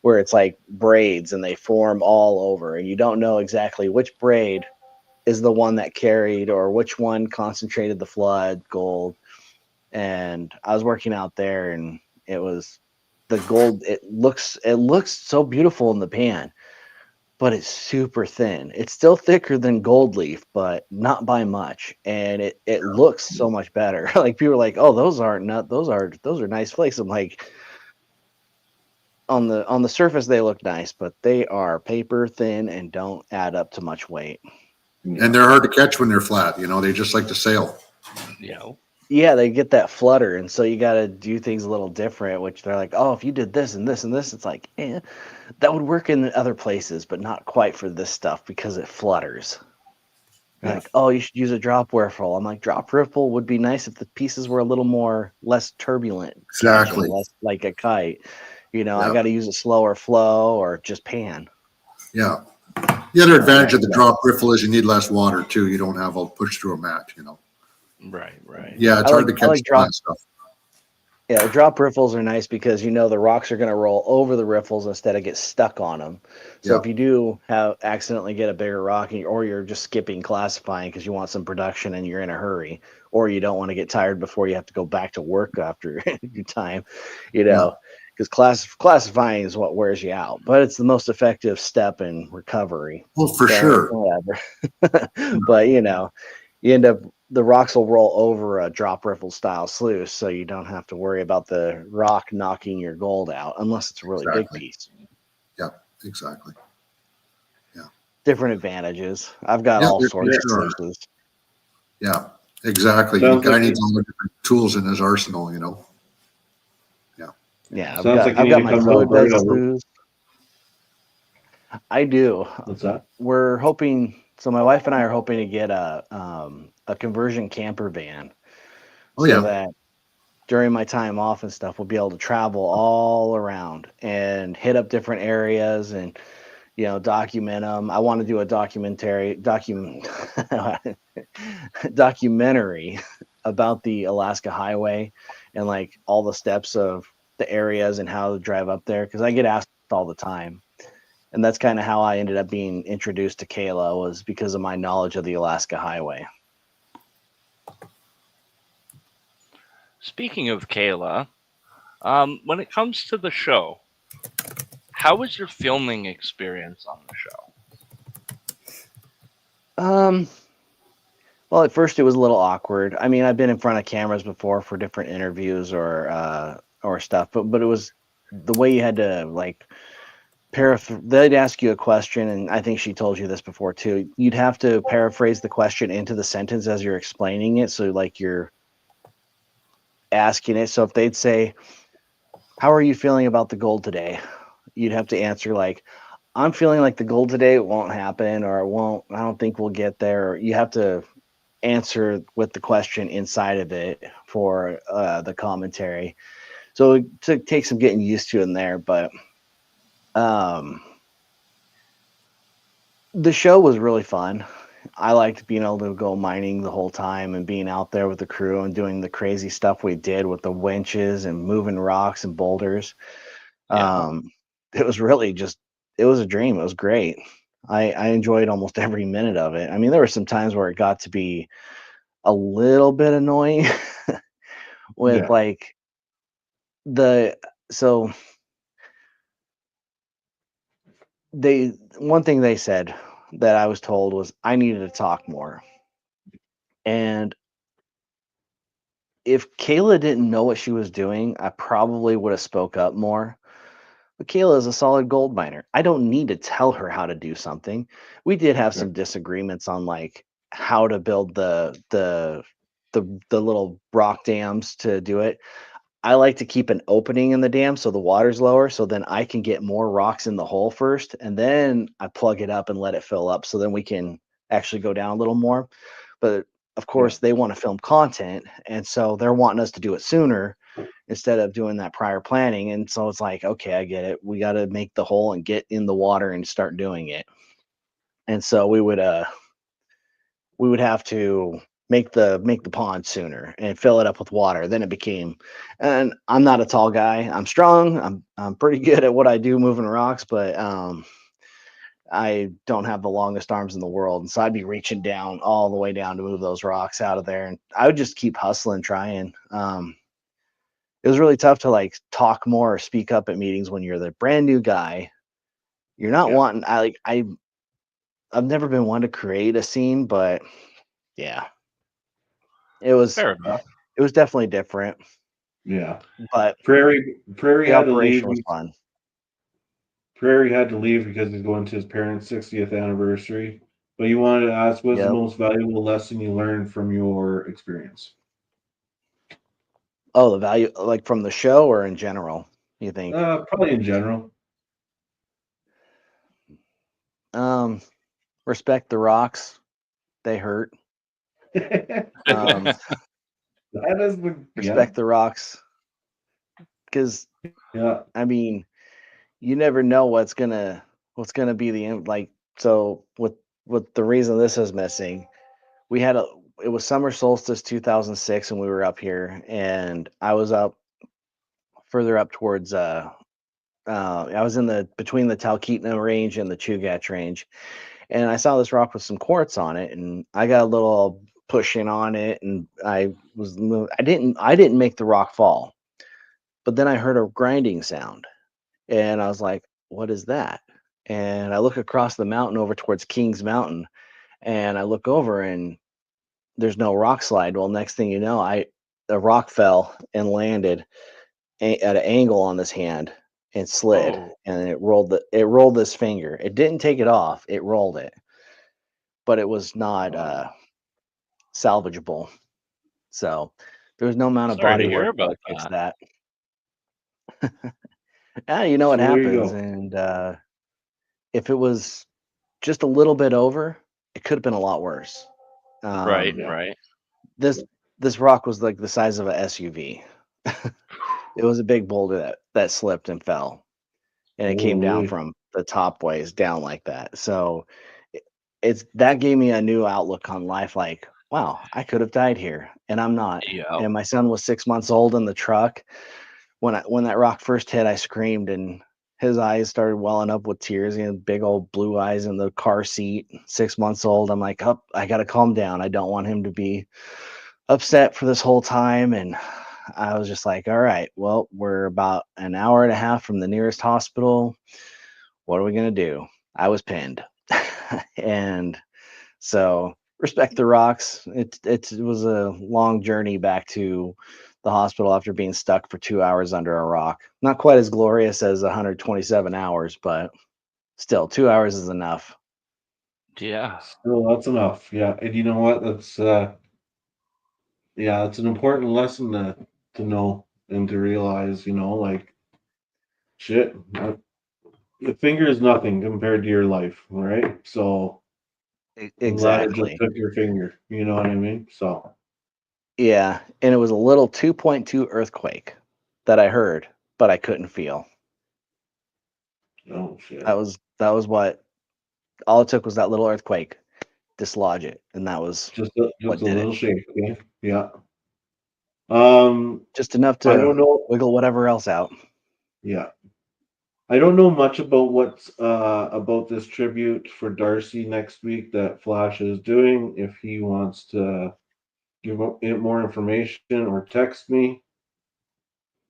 where it's like braids and they form all over, and you don't know exactly which braid is the one that carried or which one concentrated the flood gold. And I was working out there, and it was the gold. It looks so beautiful in the pan, but it's super thin. It's still thicker than gold leaf, but not by much. And it looks so much better. Like people are like, "Oh, those are nice flakes." I'm like, on the surface they look nice, but they are paper thin and don't add up to much weight. And they're hard to catch when they're flat. They just like to sail. You know, Yeah, they get that flutter, and so you got to do things a little different. Which they're like, "Oh, if you did this and this and this," it's like, that would work in other places, but not quite for this stuff because it flutters. Yeah. Like, oh, you should use a drop riffle. I'm like, drop riffle would be nice if the pieces were a little more less turbulent, catching, Exactly. less like a kite. I Yeah. got to use a slower flow or just pan. Yeah. The other advantage of the Yeah. drop riffle is you need less water too. You don't have a push through a mat. right. Yeah, it's I hard like to I catch like the drop. flat stuff. Yeah, the drop riffles are nice because the rocks are going to roll over the riffles instead of get stuck on them. So Yeah. if you do have accidentally get a bigger rock, or you're just skipping classifying because you want some production and you're in a hurry, or you don't want to get tired before you have to go back to work after your time, Yeah. because classifying is what wears you out, but it's the most effective step in recovery. Well, for So sure. whatever. But you end up the rocks will roll over a drop riffle style sluice, so you don't have to worry about the rock knocking your gold out unless it's a really big Exactly. piece. Yeah. Exactly. Yeah. Different advantages. I've got Yeah. all There sorts of sure are. sluices. Yeah. Exactly. The Sounds guy like needs you, all the different tools in his arsenal. Yeah. Yeah, I've sounds got like you I've need got to my come to fluid bed Alberta. sluice. I do. What's that? We're hoping. So my wife and I are hoping to get a conversion camper van, Oh so yeah. that during my time off and stuff, we'll be able to travel all around and hit up different areas and document them. I want to do a documentary about the Alaska Highway and like all the steps of the areas and how to drive up there, because I get asked all the time. And that's kind of how I ended up being introduced to Kayla, was because of my knowledge of the Alaska Highway. Speaking of Kayla, when it comes to the show, how was your filming experience on the show? Well, at first it was a little awkward. I mean, I've been in front of cameras before for different interviews or stuff, but it was the way you had to like they'd ask you a question, and I think she told you this before too. You'd have to paraphrase the question into the sentence as you're explaining it, so like you're asking it. So if they'd say, "How are you feeling about the gold today?" You'd have to answer like, "I'm feeling like the gold today won't happen, or it won't. I don't think we'll get there." Or you have to answer with the question inside of it for the commentary. So it takes some getting used to in there, but um, the show was really fun. I liked being able to go mining the whole time and being out there with the crew and doing the crazy stuff we did with the winches and moving rocks and boulders. Yeah. It was really it was a dream. It was great. I enjoyed almost every minute of it. I mean, there were some times where it got to be a little bit annoying with Yeah. like the so one thing they said that I was told was I needed to talk more. And if Kayla didn't know what she was doing, I probably would have spoke up more. But Kayla is a solid gold miner. I don't need to tell her how to do something. We did have Yeah. some disagreements on like how to build the little rock dams to do it. I like to keep an opening in the dam so the water's lower, so then I can get more rocks in the hole first, and then I plug it up and let it fill up, so then we can actually go down a little more. But of course, they want to film content, and so they're wanting us to do it sooner instead of doing that prior planning. And so it's like, okay, I get it. We got to make the hole and get in the water and start doing it. And so we would have to make the pond sooner and fill it up with water. Then it became, and I'm not a tall guy. I'm strong. I'm pretty good at what I do, moving rocks, but I don't have the longest arms in the world. And so I'd be reaching down all the way down to move those rocks out of there. And I would just keep hustling, trying. It was really tough to like talk more or speak up at meetings when you're the brand new guy. You're not wanting, I've never been one to create a scene, but yeah, it was Fair enough. definitely different, Yeah. but Prairie the had to leave. operation was fun. Prairie had to leave because he's going to his parents' 60th anniversary. But you wanted to ask, what's the Yep. most valuable lesson you learned from your experience? Oh, the value, like from the show or in general, you think? Probably in general. Respect the rocks. They hurt. Um, That is the respect the rocks, because yeah. I mean, you never know what's gonna be the end. Like, so with the reason this is missing, we had it was summer solstice 2006, and we were up here, and I was up further up towards I was in the between the Talkeetna range and the Chugach range, and I saw this rock with some quartz on it, and I got a little pushing on it, and I didn't make the rock fall, but then I heard a grinding sound, and I was like, what is that? And I look across the mountain over towards Kings Mountain, and I look over, and there's no rock slide. Well, next thing you know, the rock fell and landed at an angle on this hand and slid, Oh. and it rolled this finger. It didn't take it off, it rolled it, but it was not salvageable. So there was no amount of Sorry to body hear work that about would fix that. that. You know what So there you happens, go. and if it was just a little bit over, it could have been a lot worse. Right, Yeah. right. This rock was like the size of a SUV. It was a big boulder that slipped and fell, and it came down Holy. from the top ways down like that. So it's that gave me a new outlook on life. Like, wow, I could have died here, and I'm not. Yeah. And my son was 6 months old in the truck when that rock first hit. I screamed, and his eyes started welling up with tears. He had big old blue eyes in the car seat. 6 months old. I'm like, oh, I gotta calm down. I don't want him to be upset for this whole time. And I was just like, all right, well, we're about an hour and a half from the nearest hospital. What are we gonna do? I was pinned. And so respect the rocks. It was a long journey back to the hospital after being stuck for 2 hours under a rock. Not quite as glorious as 127 hours, but still 2 hours is enough. Yeah. Still, that's enough. Yeah. And you know what? That's an important lesson to know and to realize, like shit, the finger is nothing compared to your life, right? So I'm glad it just Exactly. took your finger. You know what I mean? So Yeah, and it was a little 2.2 earthquake that I heard, but I couldn't feel. oh shit. That was what all it took was that little earthquake, dislodge it, and that was Just what a did it. little shake, okay? Yeah. Um, Just enough I to don't know. wiggle whatever else out. Yeah. I don't know much about what's about this tribute for Darcy next week that Flash is doing. If he wants to give it more information or text me,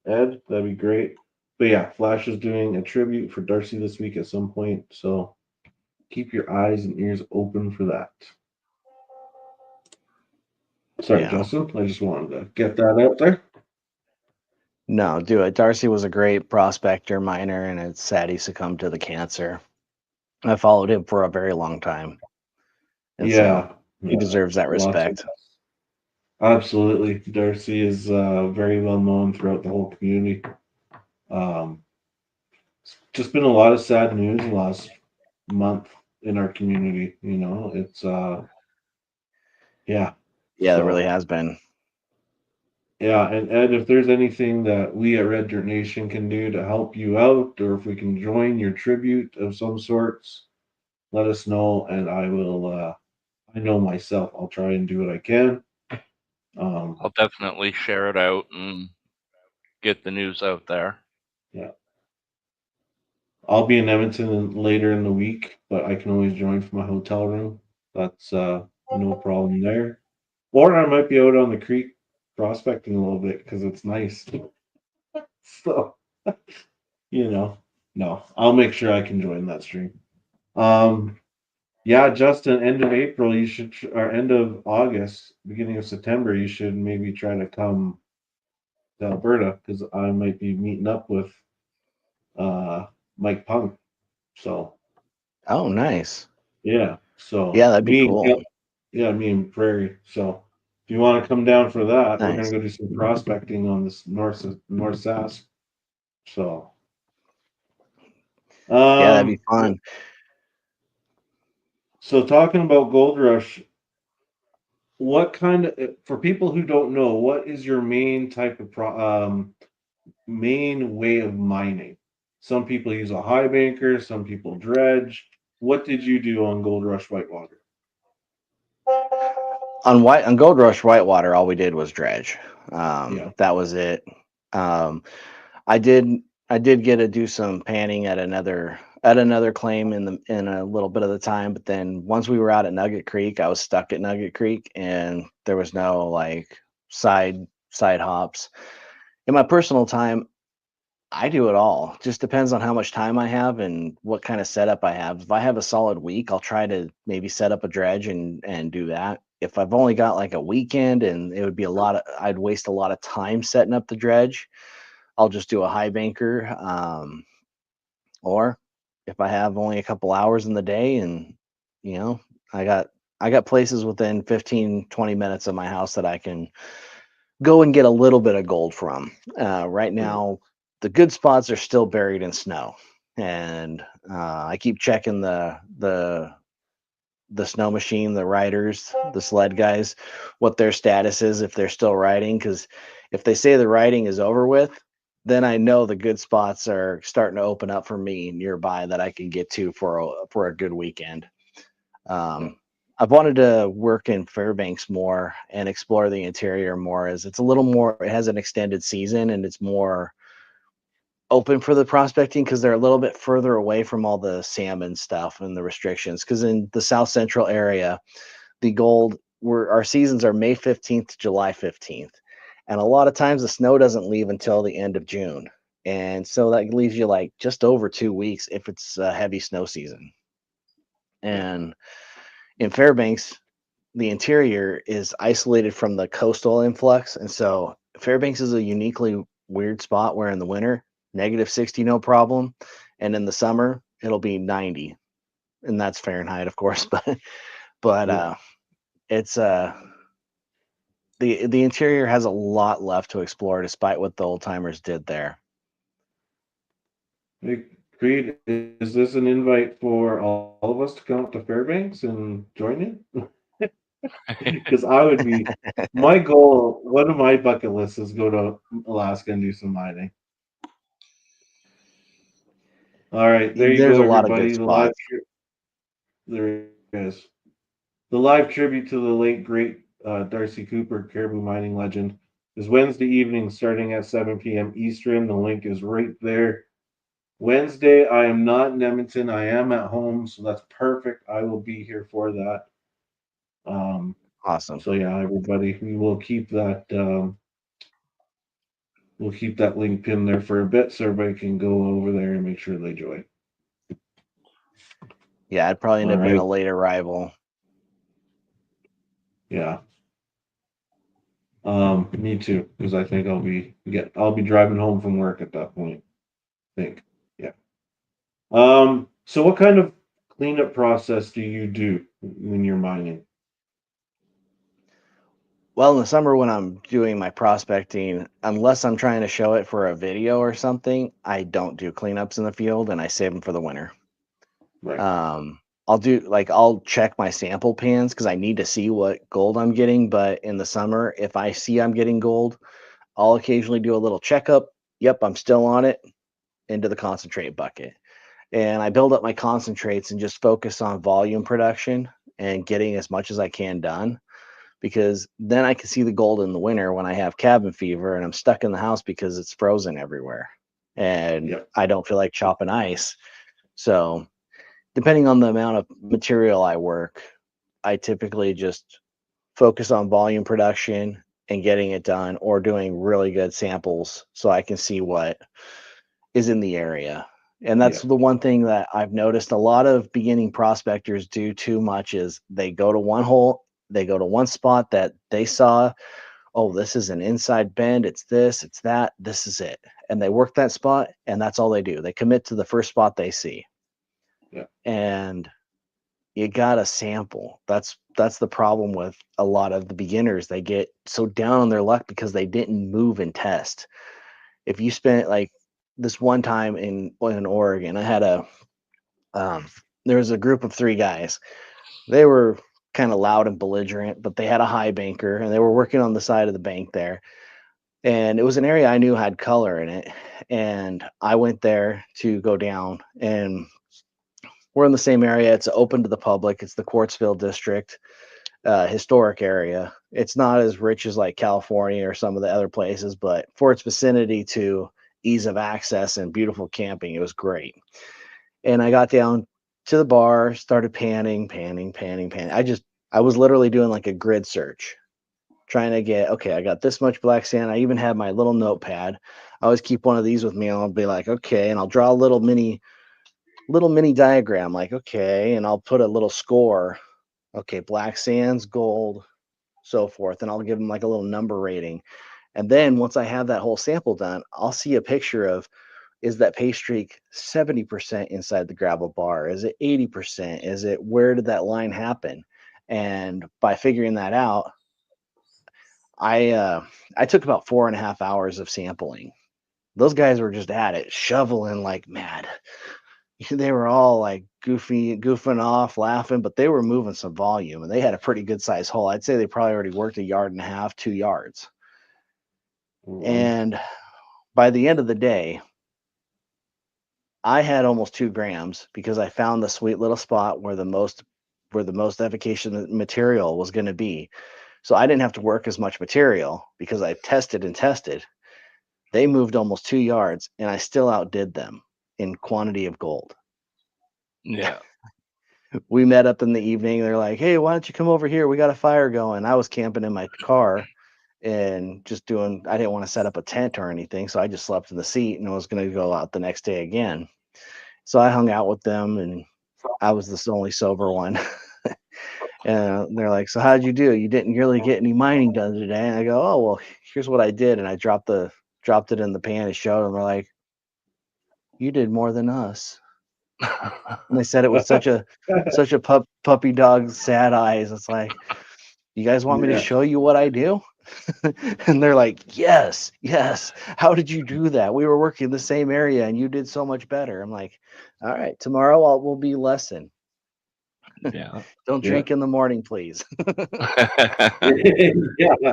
Ed, that'd be great. But yeah, Flash is doing a tribute for Darcy this week at some point, so keep your eyes and ears open for that. Sorry, Yeah. Justin. I just wanted to get that out there. No, do it. Darcy was a great prospector, miner, and it's sad he succumbed to the cancer. I followed him for a very long time, and so Yeah, he yeah, deserves that lots of respect. absolutely. Darcy is very well known throughout the whole community. Um, just been a lot of sad news the last month in our community. You know, it's yeah. Yeah, it really So has been. yeah, and Ed, if there's anything that we at Red Dirt Nation can do to help you out, or if we can join your tribute of some sorts, let us know, and I will. I know myself. I'll try and do what I can. I'll definitely share it out and get the news out there. Yeah, I'll be in Edmonton later in the week, but I can always join from my hotel room. That's no problem there. Or I might be out on the creek prospecting a little bit because it's nice. So you know, no, I'll make sure I can join that stream. Um, yeah, Justin, end of April, you should, or end of August, beginning of September, you should maybe try to come to Alberta because I might be meeting up with uh Mike Punk. So Oh, nice. yeah, so Yeah, that'd be cool. Me and Prairie. So if you want to come down for that, we're gonna Nice. go do some prospecting on this North Sask. So Yeah, that'd be um, fun. so talking about Gold Rush, what kind of for people who don't know, what is your main type of main way of mining? Some people use a high banker, some people dredge. What did you do on Gold Rush Whitewater? On Gold Rush Whitewater, all we did was dredge. Yeah, That was it. Um, I did I did get to do some panning at another claim in a little bit of the time, but then once we were out at Nugget Creek, I was stuck at Nugget Creek, and there was no like side hops. In my personal time, I do it all. Just depends on how much time I have and what kind of setup I have. If I have a solid week, I'll try to maybe set up a dredge and do that. If I've only got like a weekend and it would be I'd waste a lot of time setting up the dredge, I'll just do a high banker. Or if I have only a couple hours in the day and you know, I got I got places within 15, 20 minutes of my house that I can go and get a little bit of gold from. Right right. now, the good spots are still buried in snow, and I keep checking the snow machine, the riders, the sled guys, what their status is if they're still riding. Because if they say the riding is over with, then I know the good spots are starting to open up for me nearby that I can get to for a good weekend. Yeah. Um, I've wanted to work in Fairbanks more and explore the interior more as it's a little more, it has an extended season and it's more open for the prospecting because they're a little bit further away from all the salmon stuff and the restrictions. Because in the South Central area, the gold, our seasons are May 15th to July 15th. And a lot of times the snow doesn't leave until the end of June. And so that leaves you like just over 2 weeks if it's a heavy snow season. Yeah. And in Fairbanks, the interior is isolated from the coastal influx. And so Fairbanks is a uniquely weird spot where in the winter, -60, no problem. And in the summer, it'll be 90. And that's Fahrenheit, of course. But Yeah. it's the interior has a lot left to explore despite what the old timers did there. Hey, Creed, is this an invite for all of us to come up to Fairbanks and join in? Because I would be, my goal, one of my bucket lists is go to Alaska and do some mining. All right, there you There's go, a lot of good everybody. spots. There it is. The live tribute to the late great Darcy Cooper, caribou mining legend, is Wednesday evening starting at 7 p.m. Eastern. The link is right there. Wednesday, I am not in Edmonton. I am at home, so that's perfect. I will be here for that. Um, Awesome. so yeah, everybody, we will keep that. We'll keep that link pinned there for a bit, so everybody can go over there and make sure they join. Yeah, I'd probably end All up being right. a late arrival. Yeah. Me too, because I think I'll be driving home from work at that point. I think. Yeah. So what kind of cleanup process do you do when you're mining? Well, in the summer when I'm doing my prospecting, unless I'm trying to show it for a video or something, I don't do cleanups in the field and I save them for the winter. Right. I'll check my sample pans because I need to see what gold I'm getting. But in the summer, if I see I'm getting gold, I'll occasionally do a little checkup. Yep, I'm still on it, into the concentrate bucket. And I build up my concentrates and just focus on volume production and getting as much as I can done, because then I can see the gold in the winter when I have cabin fever and I'm stuck in the house because it's frozen everywhere and Yep. I don't feel like chopping ice. So, depending on the amount of material I work, I typically just focus on volume production and getting it done, or doing really good samples so I can see what is in the area. And that's Yeah. the one thing that I've noticed a lot of beginning prospectors do too much is they go to one hole, they go to one spot that they saw, oh, this is an inside bend, it's this, it's that, this is it. And they work that spot and that's all they do. They commit to the first spot they see. Yeah. And you gotta sample. That's the problem with a lot of the beginners. They get so down on their luck because they didn't move and test. If you spent like this one time in Oregon, I had um, there was a group of 3 guys. They were kind of loud and belligerent, but they had a high banker and they were working on the side of the bank there. And it was an area I knew had color in it. And I went there to go down, and we're in the same area. It's open to the public. It's the Quartzville district, historic area. It's not as rich as like California or some of the other places, but for its vicinity to ease of access and beautiful camping, it was great. And I got down to the bar, started panning. I was literally doing like a grid search, trying to get, okay, I got this much black sand. I even had my little notepad. I always keep one of these with me, and I'll be like, okay, and I'll draw a little mini diagram, like, okay, and I'll put a little score. Okay, black sands, gold, so forth, and I'll give them like a little number rating. And then once I have that whole sample done, I'll see a picture of, is that pay streak 70% inside the gravel bar? Is it 80%? Is it, where did that line happen? And by figuring that out, I took about 4.5 hours of sampling. Those guys were just at it, shoveling like mad. They were all like goofing off, laughing, but they were moving some volume and they had a pretty good size hole. I'd say they probably already worked 1.5 yards, 2 yards. Wow. And by the end of the day, I had almost 2 grams because I found the sweet little spot where the most efficacious material was going to be. So I didn't have to work as much material because I tested and tested. They moved almost 2 yards and I still outdid them in quantity of gold. Yeah. We met up in the evening. They're like, hey, why don't you come over here? We got a fire going. I was camping in my car and just doing, I didn't want to set up a tent or anything. So I just slept in the seat and I was going to go out the next day again. So I hung out with them and I was the only sober one. And they're like, so how'd you do? You didn't really get any mining done today. And I go, oh, well, here's what I did. And I dropped it in the pan and showed them. They're like, you did more than us. And they said it with such a puppy dog sad eyes. It's like, you guys want me to Yeah. show you what I do? And they're like, yes. How did you do that? We were working in the same area and you did so much better. I'm like, all right, tomorrow will be lesson. Yeah. Don't Yeah. drink in the morning, please. Yeah.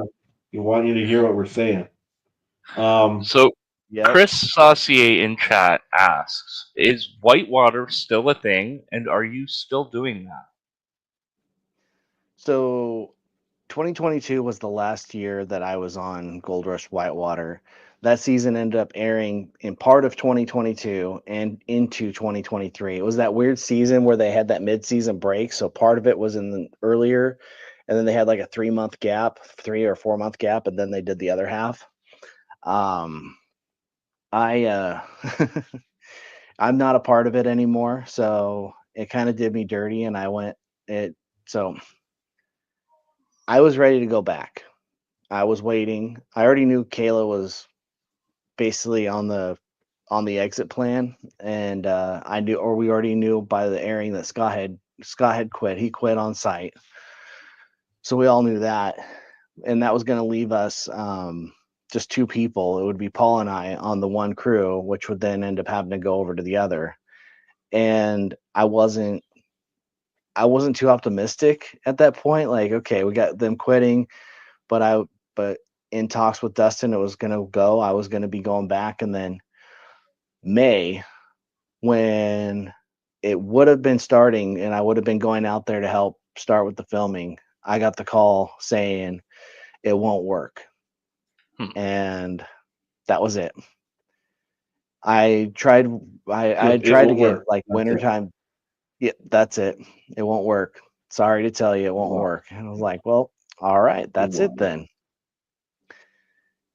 You want you to hear what we're saying. So Yep. Chris Saucier in chat asks, is whitewater still a thing, and are you still doing that? So 2022 was the last year that I was on Gold Rush Whitewater. That season ended up airing in part of 2022 and into 2023. It was that weird season where they had that mid-season break. So part of it was in the earlier, and then they had like a 3-month gap, 3 or 4 month gap, and then they did the other half. I I'm not a part of it anymore, so it kind of did me dirty, and I went it. So I was ready to go back. I was waiting. I already knew Kayla was basically on the exit plan, and I knew, or we already knew by the airing that Scott had quit. He quit on site, so we all knew that, and that was going to leave us just 2 people. It would be Paul and I on the one crew, which would then end up having to go over to the other. And I wasn't I wasn't too optimistic at that point. Like, okay, we got them quitting, but in talks with Dustin, it was gonna go. I was gonna be going back, and then May, when it would have been starting, and I would have been going out there to help start with the filming, I got the call saying it won't work, Hmm. and that was it. I tried. I had It tried to won't get work. like That's it. wintertime. Yeah, that's it. It won't work. Sorry to tell you, it won't Wow. work. And I was like, well, all right, that's it then.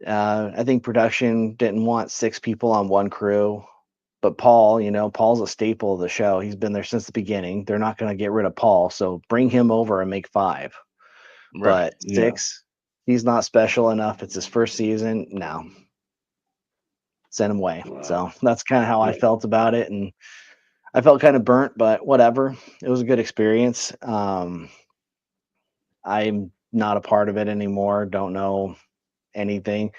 I think production didn't want 6 people on one crew, but Paul, Paul's a staple of the show. He's been there since the beginning. They're not going to get rid of Paul, so bring him over and make 5. Right. But Yeah. 6, he's not special enough. It's his first season. No, send him away. Wow. So that's kind of how I Yeah. felt about it, and I felt kind of burnt, but whatever. It was a good experience. I'm not a part of it anymore. Don't know anything.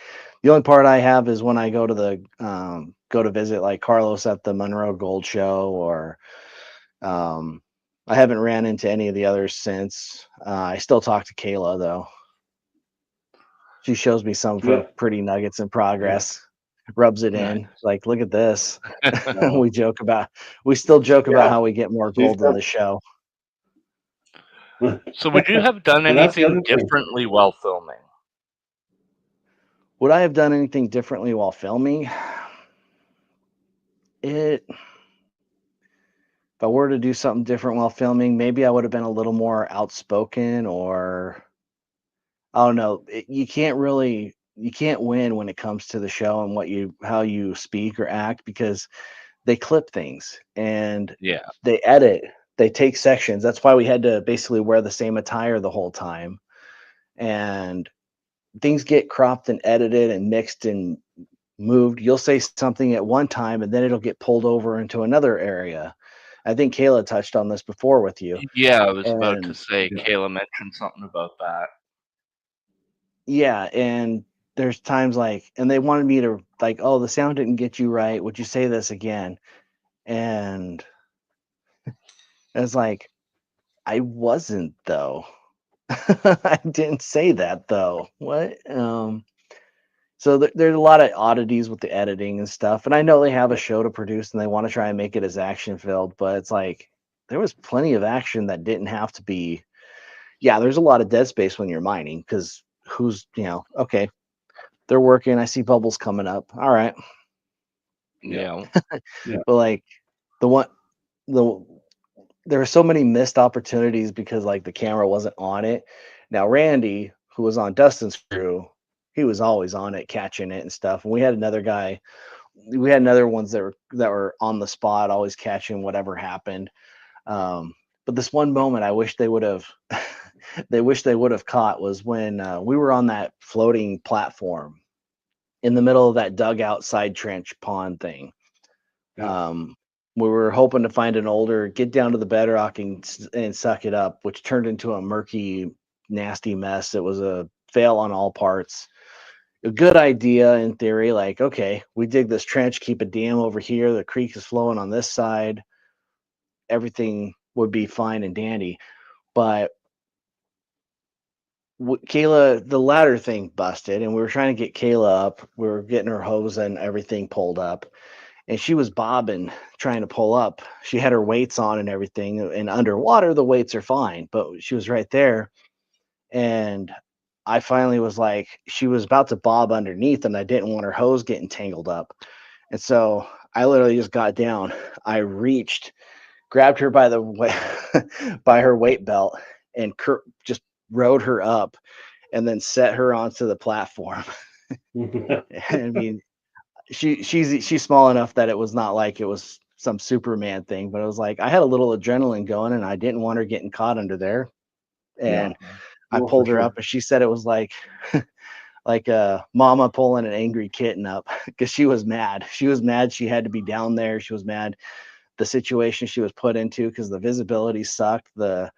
The only part I have is when I go to visit like Carlos at the Monroe Gold Show, or I haven't ran into any of the others since. I still talk to Kayla though. She shows me some of her Yeah. pretty nuggets in progress, rubs it Nice. in, like, look at this. Wow. We still joke about Yeah. how we get more She's gold in the show. So would you have done And that's the anything other thing. differently while filming? Would I have done anything differently while filming? If I were to do something different while filming, maybe I would have been a little more outspoken, or I don't know. You can't win when it comes to the show and how you speak or act, because they clip things and Yeah. they edit. They take sections. That's why we had to basically wear the same attire the whole time. And things get cropped and edited and mixed and moved. You'll say something at one time and then it'll get pulled over into another area. I think Kayla touched on this before with you. Yeah, I was about to And say, Yeah. Kayla mentioned something about that. yeah, and there's times like, and they wanted me to like, oh, the sound didn't get you right. Would you say this again? And it's like, I wasn't though. I didn't say that though. What? So there's a lot of oddities with the editing and stuff. And I know they have a show to produce and they want to try and make it as action filled, but it's like there was plenty of action that didn't have to be. Yeah, there's a lot of dead space when you're mining, because okay, they're working. I see bubbles coming up. All right. Yeah. But like the one, the there were so many missed opportunities because like the camera wasn't on it. Now Randy, who was on Dustin's crew, he was always on it, catching it and stuff. And we had another guy, we had another ones that were on the spot, always catching whatever happened. But this one moment I wish they would have they would have caught was when we were on that floating platform in the middle of that dugout side trench pond thing. Yeah. We were hoping to find an older, get down to the bedrock and suck it up, which turned into a murky, nasty mess. It was a fail on all parts. A good idea in theory, like, okay, we dig this trench, keep a dam over here, the creek is flowing on this side, everything would be fine and dandy. But Kayla, the ladder thing busted, and we were trying to get Kayla up. We were getting her hose and everything pulled up, and she was bobbing trying to pull up. She had her weights on and everything, and underwater the weights are fine, but she was right there. And I finally was like, she was about to bob underneath, and I didn't want her hose getting tangled up. And so I literally just got down. I reached, grabbed her by by her weight belt, and just rode her up, and then set her onto the platform. I mean, she's small enough that it was not like it was some Superman thing, but it was like I had a little adrenaline going, and I didn't want her getting caught under there. Yeah. And I Well, pulled for her up, sure. and she said it was like like a mama pulling an angry kitten up, because she was mad. She was mad she had to be down there. She was mad the situation she was put into, because the visibility sucked. The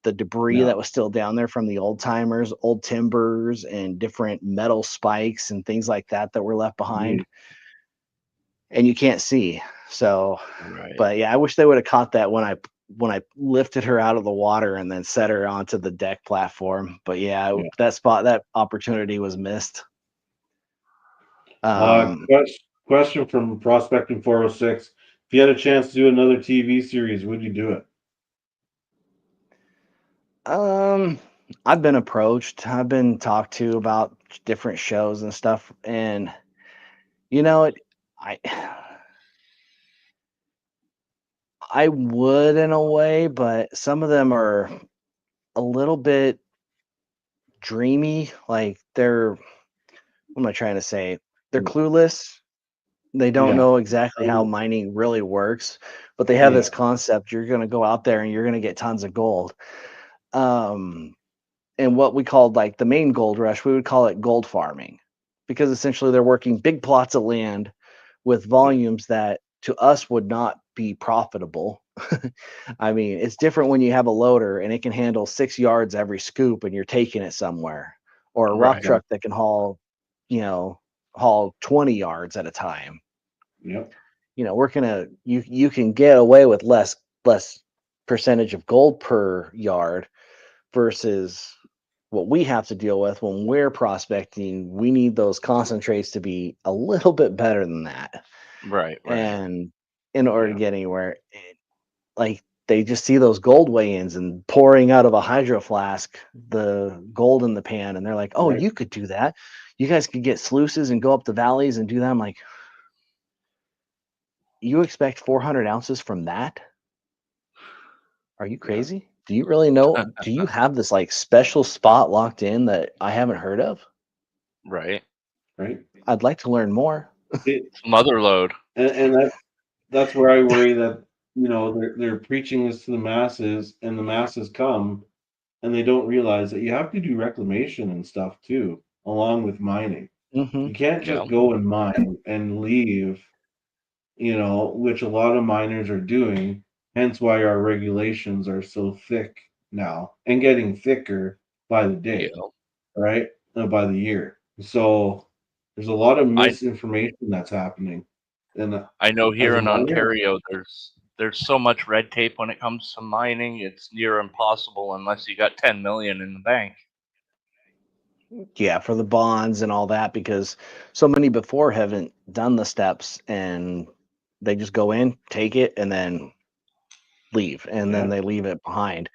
debris Yeah. that was still down there from the old timers, old timbers, and different metal spikes and things like that were left behind, and you can't see. So, Right. but yeah, I wish they would have caught that when I when I lifted her out of the water and then set her onto the deck platform. But yeah, Yeah. that opportunity was missed. Question from Prospecting 406. If you had a chance to do another TV series, would you do it? I've been approached. I've been talked to about different shows and stuff, and I I would in a way, but some of them are a little bit dreamy. Like what am I trying to say? They're clueless. They don't Yeah. know exactly how mining really works, but they have this concept. You're going to go out there and you're going to get tons of gold. And what we called like the main gold rush, we would call it gold farming, because essentially they're working big plots of land with volumes that to us would not be profitable. I mean, it's different when you have a loader and it can handle 6 yards every scoop and you're taking it somewhere, or a rough Right. truck that can haul 20 yards at a time. Yep. You can get away with less percentage of gold per yard versus what we have to deal with when we're prospecting. We need those concentrates to be a little bit better than that. Right. And in order to get anywhere, like they just see those gold weigh-ins and pouring out of a hydro flask the gold in the pan, and they're like, "Oh, Right. you could do that. You guys could get sluices and go up the valleys and do that." I'm like, "You expect 400 ounces from that? Are you crazy? Do you really know? Do you have this like special spot locked in that I haven't heard of? Right. Right. I'd like to learn more." It, Mother load. and that's where I worry that they're preaching this to the masses, and the masses come and they don't realize that you have to do reclamation and stuff too, along with mining. Mm-hmm. You can't Yeah. just go and mine and leave, which a lot of miners are doing. Hence why our regulations are so thick now and getting thicker by the day, Yeah. right? By the year. So there's a lot of I misinformation that's happening. And I know as here a in miner, Ontario, there's so much red tape when it comes to mining. It's near impossible unless you got 10 million in the bank. Yeah, for the bonds and all that, because so many before haven't done the steps and they just go in, take it, and then leave, and then yeah, they leave it behind.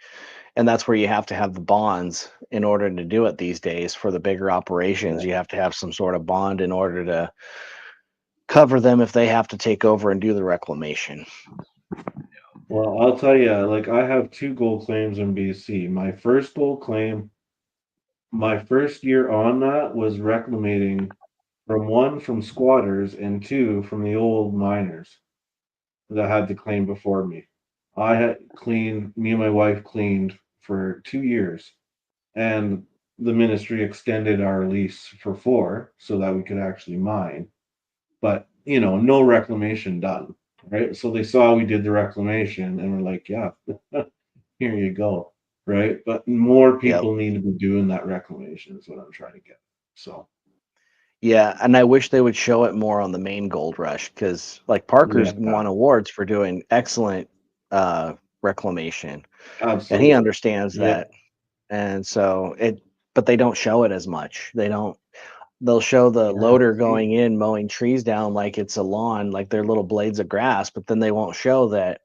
And that's where you have to have the bonds in order to do it these days. For the bigger operations, you have to have some sort of bond in order to cover them if they have to take over and do the reclamation. well, I'll tell you, like I have 2 gold claims in BC. My first gold claim, my first year on that was reclamating from squatters and 2 from the old miners that had the claim before me. Me and my wife cleaned for 2 years, and the ministry extended our lease for 4 so that we could actually mine. But, no reclamation done, right? So they saw we did the reclamation and were like, yeah, here you go, right? But more Yep. people need to be doing that reclamation is what I'm trying to get. So, Yeah, and I wish they would show it more on the main gold rush, because like Parker's yeah, won awards for doing excellent reclamation, and he absolutely. understands Yeah, that. And so but they don't show it as much. They'll show the loader going in mowing trees down like it's a lawn, like they're little blades of grass, but then they won't show that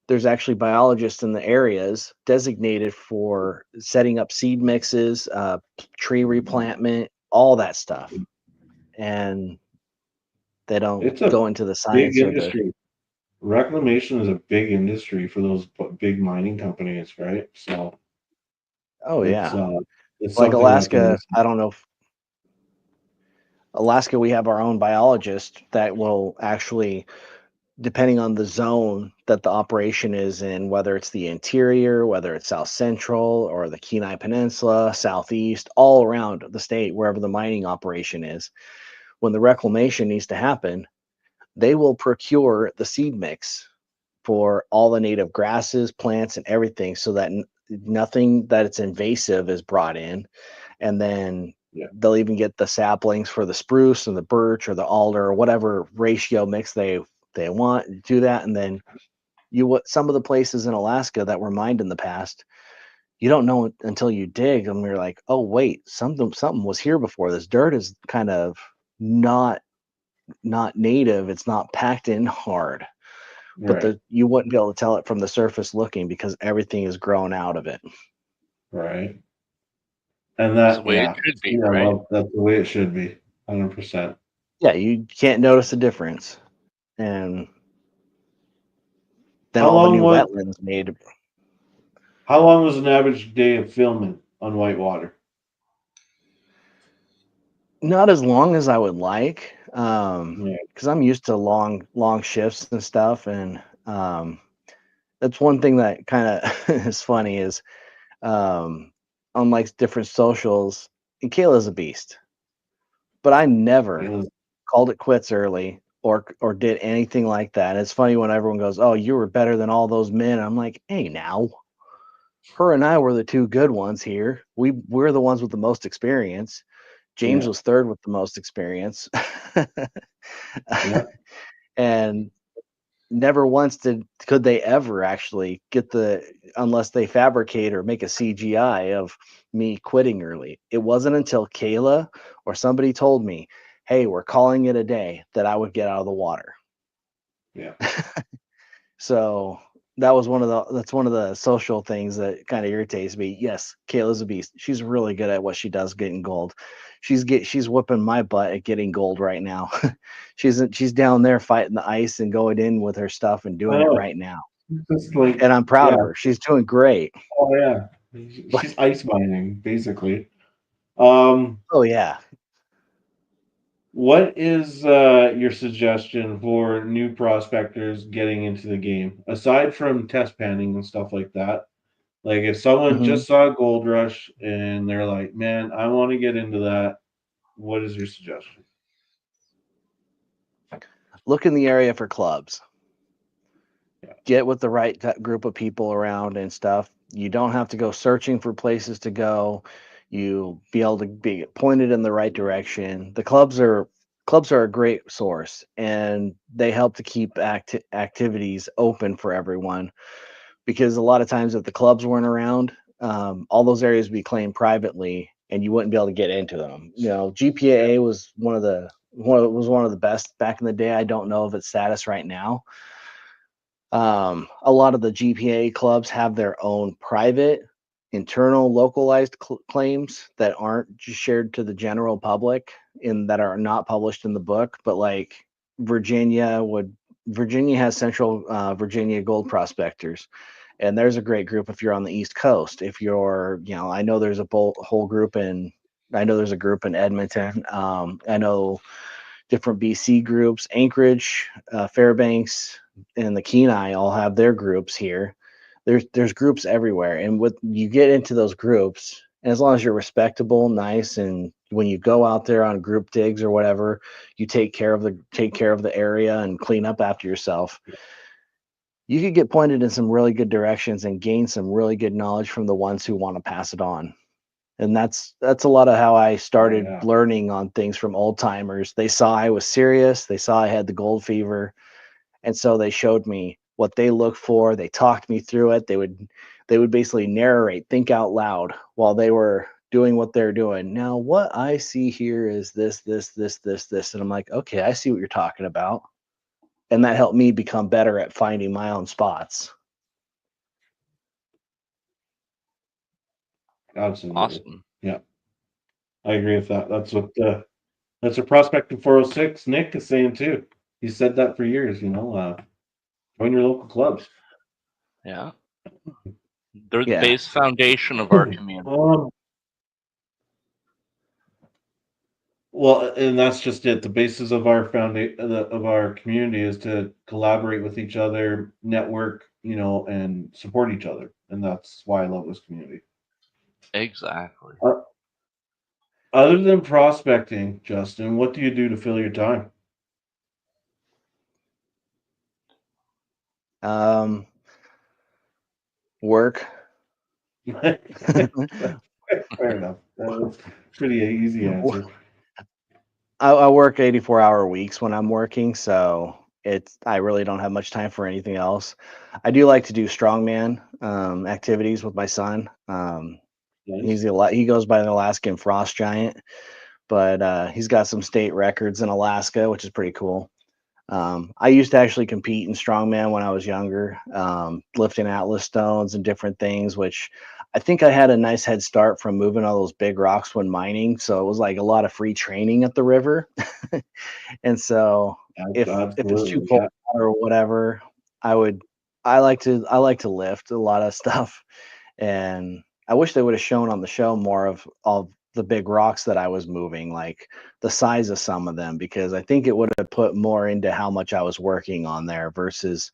there's actually biologists in the areas designated for setting up seed mixes, tree replantment, all that stuff. And they don't it's a go into the big science or the industry. Reclamation is a big industry for those big mining companies, right? So oh it's yeah. it's Like something that can Alaska, I don't know if Alaska, we have our own biologist that will actually, depending on the zone that the operation is in, whether it's the interior, whether it's South Central or the Kenai Peninsula, Southeast, all around the state, wherever the mining operation is, when the reclamation needs to happen, they will procure the seed mix for all the native grasses, plants, and everything, so that nothing that it's invasive is brought in. And then yeah, they'll even get the saplings for the spruce and the birch or the alder or whatever ratio mix they want, do that. And then some of the places in Alaska that were mined in the past, you don't know until you dig, and you're like, oh wait, something was here before. This dirt is kind of not native. It's not packed in hard, but Right. you wouldn't be able to tell it from the surface looking because everything is grown out of it. Right. And That's the that, way it yeah, should be, yeah, right? well, that's the way it should be, 100%. Yeah, you can't notice a difference, and then How all the long new was wetlands made. how long was an average day of filming on whitewater? Not as long as I would like, Yeah. because I'm used to long shifts and stuff, and that's one thing that kind of is funny is on like different socials, and Kayla's a beast, but I It never was, called it quits early or did anything like that. It's funny when everyone goes, "Oh, you were better than all those men." I'm like, "Hey, now, her and I were the two good ones here. We're the ones with the most experience. James yeah, was third with the most experience." yeah. And never once could they ever actually get unless they fabricate or make a CGI of me quitting early. It wasn't until Kayla or somebody told me, "Hey, we're calling it a day," that I would get out of the water. Yeah. So that's one of the social things that kind of irritates me. Yes, Kayla's a beast. She's really good at what she does, getting gold. She's whipping my butt at getting gold right now. She's down there fighting the ice and going in with her stuff and I doing it know. right now. Just like, And I'm proud yeah. of her. She's doing great. Oh, yeah. She's ice mining, basically. Um, Oh yeah. what is your suggestion for new prospectors getting into the game, aside from test panning and stuff like that? Like, if someone Mhm. just saw a gold rush and they're like, "Man, I want to get into that," what is your suggestion? Look in the area for clubs. Yeah. Get with the right group of people around and stuff. You don't have to go searching for places to go. You be able to be pointed in the right direction. The clubs are a great source, and they help to keep activities open for everyone, because a lot of times if the clubs weren't around, all those areas would be claimed privately and you wouldn't be able to get into them. GPAA was one of the best back in the day. I don't know of its status right now. A lot of the GPA clubs have their own private, internal, localized claims that aren't just shared to the general public and that are not published in the book. But like Virginia Virginia has Central Virginia Gold Prospectors, and there's a great group if you're on the East Coast. If you're, I know there's a whole group I know there's a group in Edmonton. I know different BC groups, Anchorage, Fairbanks, and the Kenai all have their groups here. There's groups everywhere, and what you get into those groups, and as long as you're respectable, nice, and when you go out there on group digs or whatever, you take care of the area and clean up after yourself. You could get pointed in some really good directions and gain some really good knowledge from the ones who want to pass it on. And that's a lot of how I Oh, started yeah. learning on things from old timers. They saw I was serious, they saw I had the gold fever, and so they showed me what they look for. They talked me through it. They would basically narrate, think out loud while they were doing what they're doing. Now, what I see here is this, and I'm like, okay, I see what you're talking about. And that helped me become better at finding my own spots. Absolutely. Awesome. Yeah, I agree with that. That's a prospect in 406 Nick is saying too. He said that for years. Join your local clubs. Yeah. They're the Yeah. base foundation of our community. Um, well, and that's just it. The basis of our of our community is to collaborate with each other, network, and support each other, and that's why I love this community. Exactly. Uh, Other than prospecting, Justin, what do you do to fill your time? Um, work. Fair enough. That was pretty easy answer. I work 84-hour weeks when I'm working, so I really don't have much time for anything else. I do like to do strongman activities with my son. Nice. He goes by the Alaskan Frost Giant, but he's got some state records in Alaska, which is pretty cool. I used to actually compete in strongman when I was younger, lifting Atlas stones and different things, which I think I had a nice head start from moving all those big rocks when mining. So it was like a lot of free training at the river. And so if it's too Absolutely. cold Yeah. or whatever, I would I like to lift a lot of stuff. And I wish they would have shown on the show more of all the big rocks that I was moving, like the size of some of them, because I think it would have put more into how much I was working on there versus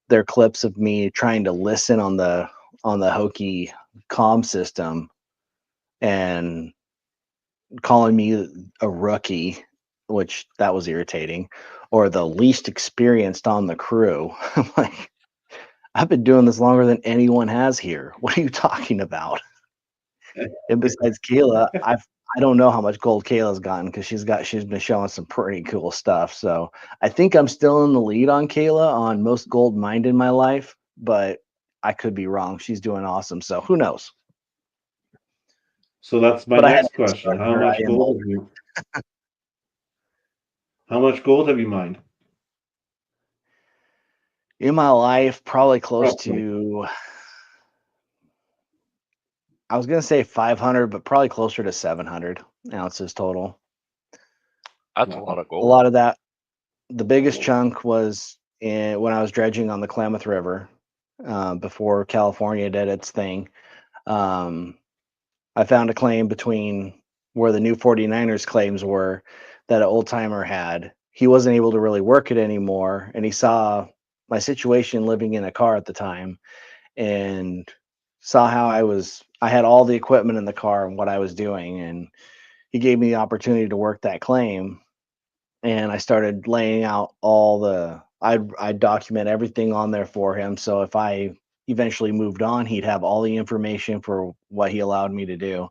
their clips of me trying to listen on the hokey comm system and calling me a rookie, which that was irritating, or the least experienced on the crew. I'm like, I've been doing this longer than anyone has here. What are you talking about? And besides Kayla, I don't know how much gold Kayla's gotten because she's been showing some pretty cool stuff. So I think I'm still in the lead on Kayla on most gold mined in my life, but I could be wrong. She's doing awesome. So who knows? So that's my But I had a next head question. start where I am older. How much gold have you mined? In my life, probably close Roughly. to, I was gonna say 500, but probably closer to 700 ounces total. That's a lot of A gold. lot of that, the biggest chunk was when I was dredging on the Klamath River before California did its thing. Um, I found a claim between where the new 49ers claims were that an old timer had. He wasn't able to really work it anymore, and he saw my situation living in a car at the time and saw how I had all the equipment in the car and what I was doing, and he gave me the opportunity to work that claim. And I started laying out I'd document everything on there for him. So if I eventually moved on, he'd have all the information for what he allowed me to do.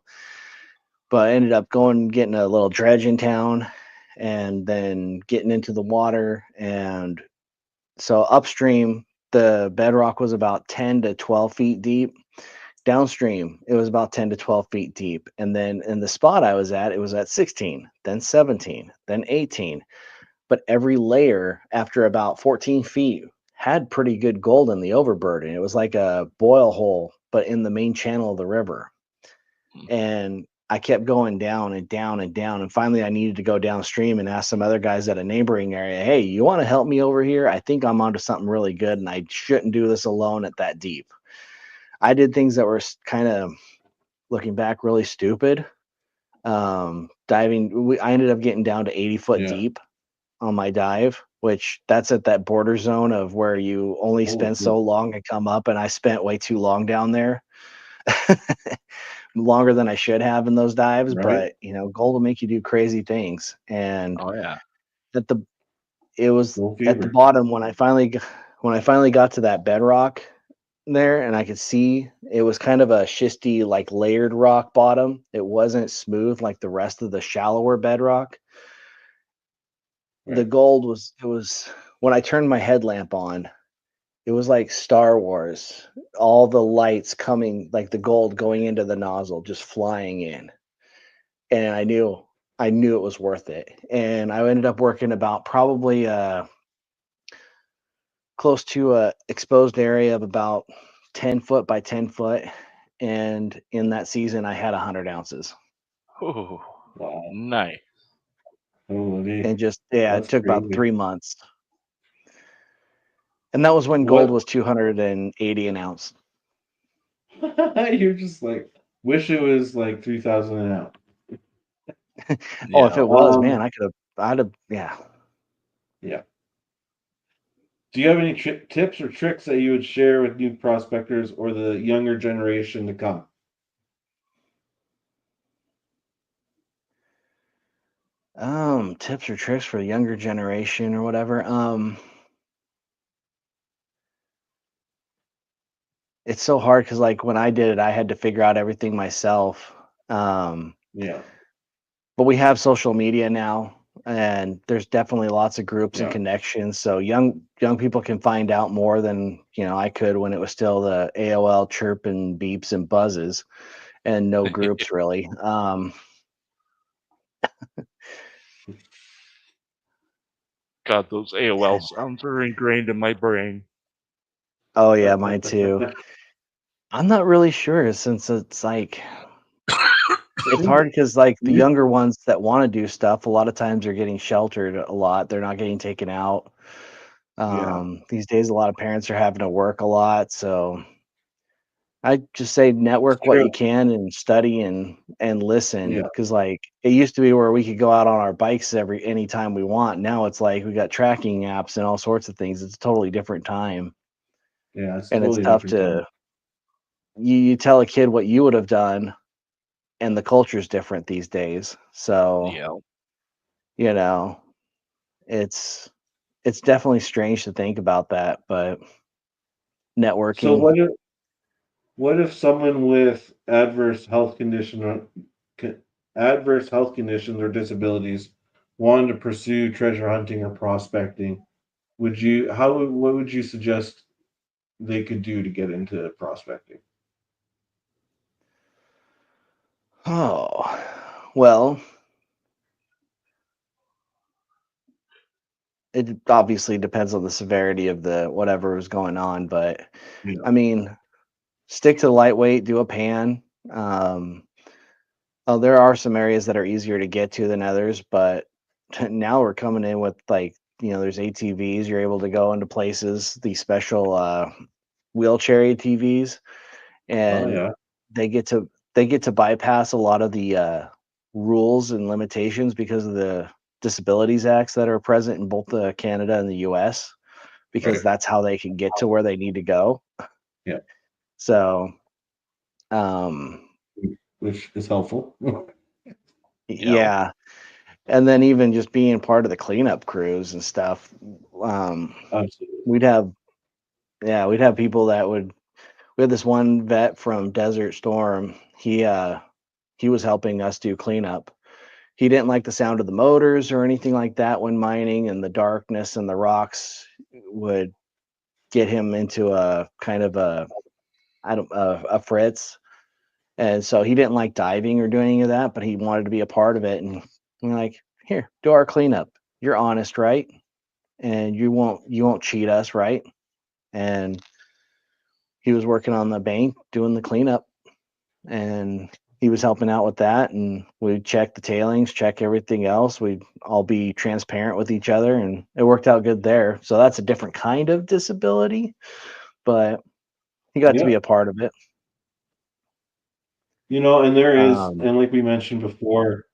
But I ended up getting a little dredge in town and then getting into the water. And so upstream, the bedrock was about 10 to 12 feet deep. Downstream, it was about 10 to 12 feet deep. And then in the spot I was at, it was at 16, then 17, then 18. But every layer after about 14 feet had pretty good gold in the overburden. It was like a boil hole, but in the main channel of the river. And I kept going down and down and down. And finally, I needed to go downstream and ask some other guys at a neighboring area, hey, you want to help me over here? I think I'm onto something really good, and I shouldn't do this alone at that deep. I did things that were kind of, looking back, really stupid. Diving, I ended up getting down to 80-foot Yeah. deep on my dive, which that's at that border zone of where you only Oh, spend cool. so long and come up. And I spent way too long down there, longer than I should have in those dives. Right? But gold will make you do crazy things. And Oh yeah. at the it was Gold at the fever. bottom when I finally got to that bedrock there, and I could see it was kind of a schisty, like layered rock bottom. It wasn't smooth like the rest of the shallower bedrock. The Right. gold was it was when I turned my headlamp on, it was like Star Wars. All the lights coming, like the gold going into the nozzle, just flying in. And I knew it was worth it. And I ended up working about probably close to a exposed area of about 10 foot by 10 foot. And in that season I had 100 ounces. Ooh, Wow. nice. Holy. And it That's took about crazy. 3 months. And that was when gold What? was 280 an ounce. You're just like, wish it was like 3,000 an ounce. Oh, if Yeah. it was, man, I'd have, yeah. Yeah. Do you have any tips or tricks that you would share with new prospectors or the younger generation to come? Tips or tricks for the younger generation or whatever. It's so hard because like when I did it, I had to figure out everything myself. Yeah. But we have social media now. and there's definitely lots of groups and Yeah. connections. So young people can find out more than I could when it was still the AOL chirp and beeps and buzzes, and no groups really. God, those AOL sounds are ingrained in my brain. Oh yeah, mine too. I'm not really sure since it's like it's hard because like the younger ones that want to do stuff, a lot of times they're getting sheltered a lot. They're not getting taken out. Yeah. These days, a lot of parents are having to work a lot, so I just say network what you True. can and study and listen Yeah. because like it used to be where we could go out on our bikes anytime we want. Now it's like we got tracking apps and all sorts of things. It's a totally different time, Yeah. It's and it's totally tough different time. to you tell a kid what you would have done, and the culture's different these days. So Yeah. you know, it's it's definitely strange to think about that, but So networking. what if someone with ca- adverse health conditions or disabilities wanted to pursue treasure hunting or prospecting? What would you suggest they could do to get into prospecting? Oh, well, it obviously depends on the severity of the whatever is going on, but Yeah. I mean, stick to lightweight, do a pan. Um, oh, there are some areas that are easier to get to than others, but now we're coming in with like, there's ATVs. You're able to go into places, these special wheelchair ATVs, Oh and yeah. they get to they get to bypass a lot of the rules and limitations because of the disabilities acts that are present in both Canada and the US, because Right. that's how they can get to where they need to go. Yeah. So, um, Which is helpful. Yeah. yeah, and then even just being part of the cleanup crews and stuff, um, Absolutely. we'd have we'd have people that would. We had this one vet from Desert Storm. He was helping us do cleanup. He didn't like the sound of the motors or anything like that when mining, and the darkness and the rocks would get him into a kind of a I don't a fritz. And so he didn't like diving or doing any of that, but he wanted to be a part of it. And we're like, here, do our cleanup. You're honest, right? And you won't cheat us, right? And he was working on the bank doing the cleanup, and he was helping out with that, and we'd check the tailings, check everything else. We'd all be transparent with each other, and it worked out good there. So that's a different kind of disability, but he got to Yeah. be a part of it. And there is, Um, and like we mentioned before,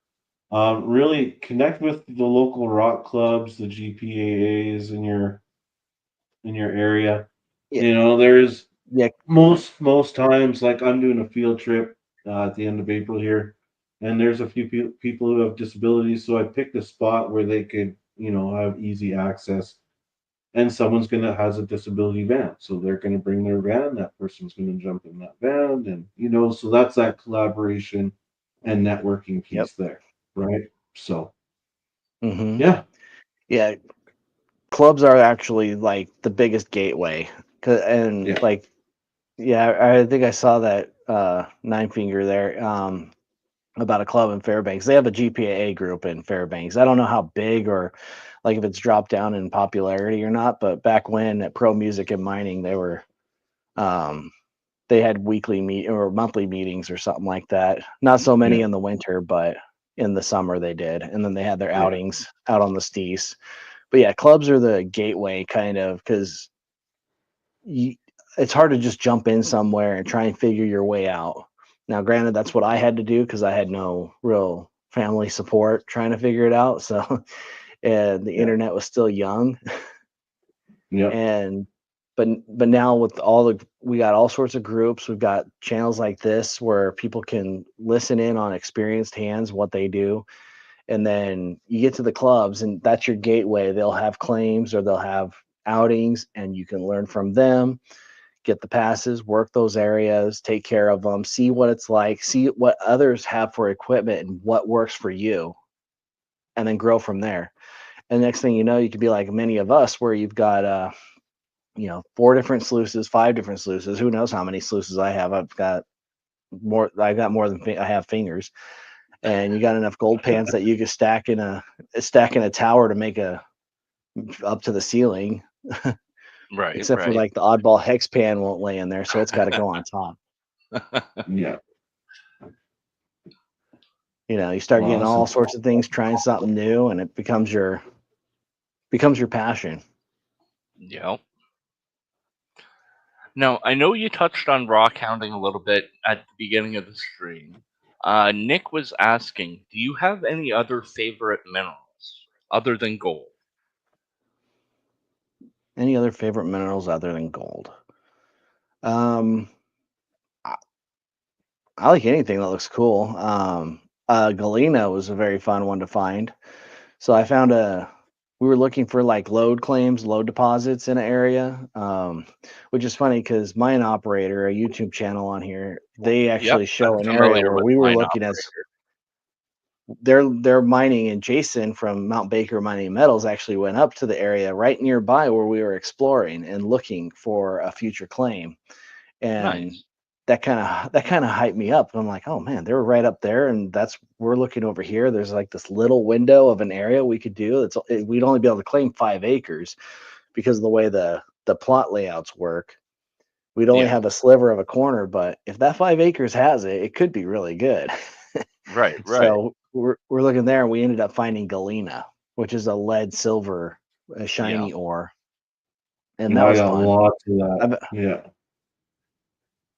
really connect with the local rock clubs, the GPAAs in your area. yeah, There's yeah, most times, like I'm doing a field trip at the end of April here, and there's a few people who have disabilities, so I picked a spot where they could, have easy access. And someone's gonna has a disability van, so they're gonna bring their van. That person's gonna jump in that van, and so that's that collaboration and networking yep, piece there, right? So hmm yeah, yeah. Clubs are actually like the biggest gateway, and yeah, like, yeah, I think I saw that Nine Finger there. About a club in Fairbanks. They have a GPAA group in Fairbanks. I don't know how big or like if it's dropped down in popularity or not, but back when at Pro Music and Mining, um, they had weekly meet or monthly meetings or something like that. Not so many yeah, in the winter, but in the summer they did. And then they had their yeah, outings out on the stees. But yeah, clubs are the gateway kind of because you, it's hard to just jump in somewhere and try and figure your way out. Now, granted, that's what I had to do because I had no real family support trying to figure it out. So, and the yeah, internet was still young, yeah, and but now with all we got all sorts of groups. We've got channels like this where people can listen in on experienced hands what they do, and then you get to the clubs, and that's your gateway. They'll have claims or they'll have outings, and you can learn from them, get the passes, work those areas, take care of them, see what it's like, see what others have for equipment and what works for you. and then grow from there. And next thing you know, you could be like many of us, where you've got 4 different sluices, 5 different sluices. Who knows how many sluices I have? I've got more. I got more than I have fingers. And you got enough gold pans that you could stack in a tower to make a up to the ceiling. Right, Except for right. like the oddball hex pan won't lay in there, so it's got to go on top. Yeah. You start getting all Awesome. sorts of things, trying something new, and it becomes your passion. Yeah. Now, I know you touched on rock hounding a little bit at the beginning of the stream. Nick was asking, do you have any other favorite minerals other than gold? Any other favorite minerals other than gold? Um, I, I like anything that looks cool. Galena was a very fun one to find. So I found we were looking for like lode claims, lode deposits in an area, which is funny because mine operator, a YouTube channel on here, they Yep, actually show I'm an area familiar where with we were mine looking at. operator. They're mining, and Jason from Mount Baker Mining Metals actually went up to the area right nearby where we were exploring and looking for a future claim. And Nice. that kind of hyped me up. I'm like, oh man, they were right up there, and we're looking over here. There's like this little window of an area we could do. We'd only be able to claim 5 acres because of the way the plot layouts work. We'd only Yeah. have a sliver of a corner, but if that 5 acres has it, it could be really good. Right, right. So we're looking there, and we ended up finding galena, which is a lead silver, a shiny Yeah. ore, and that I was got fun. lots of that. I've, Yeah.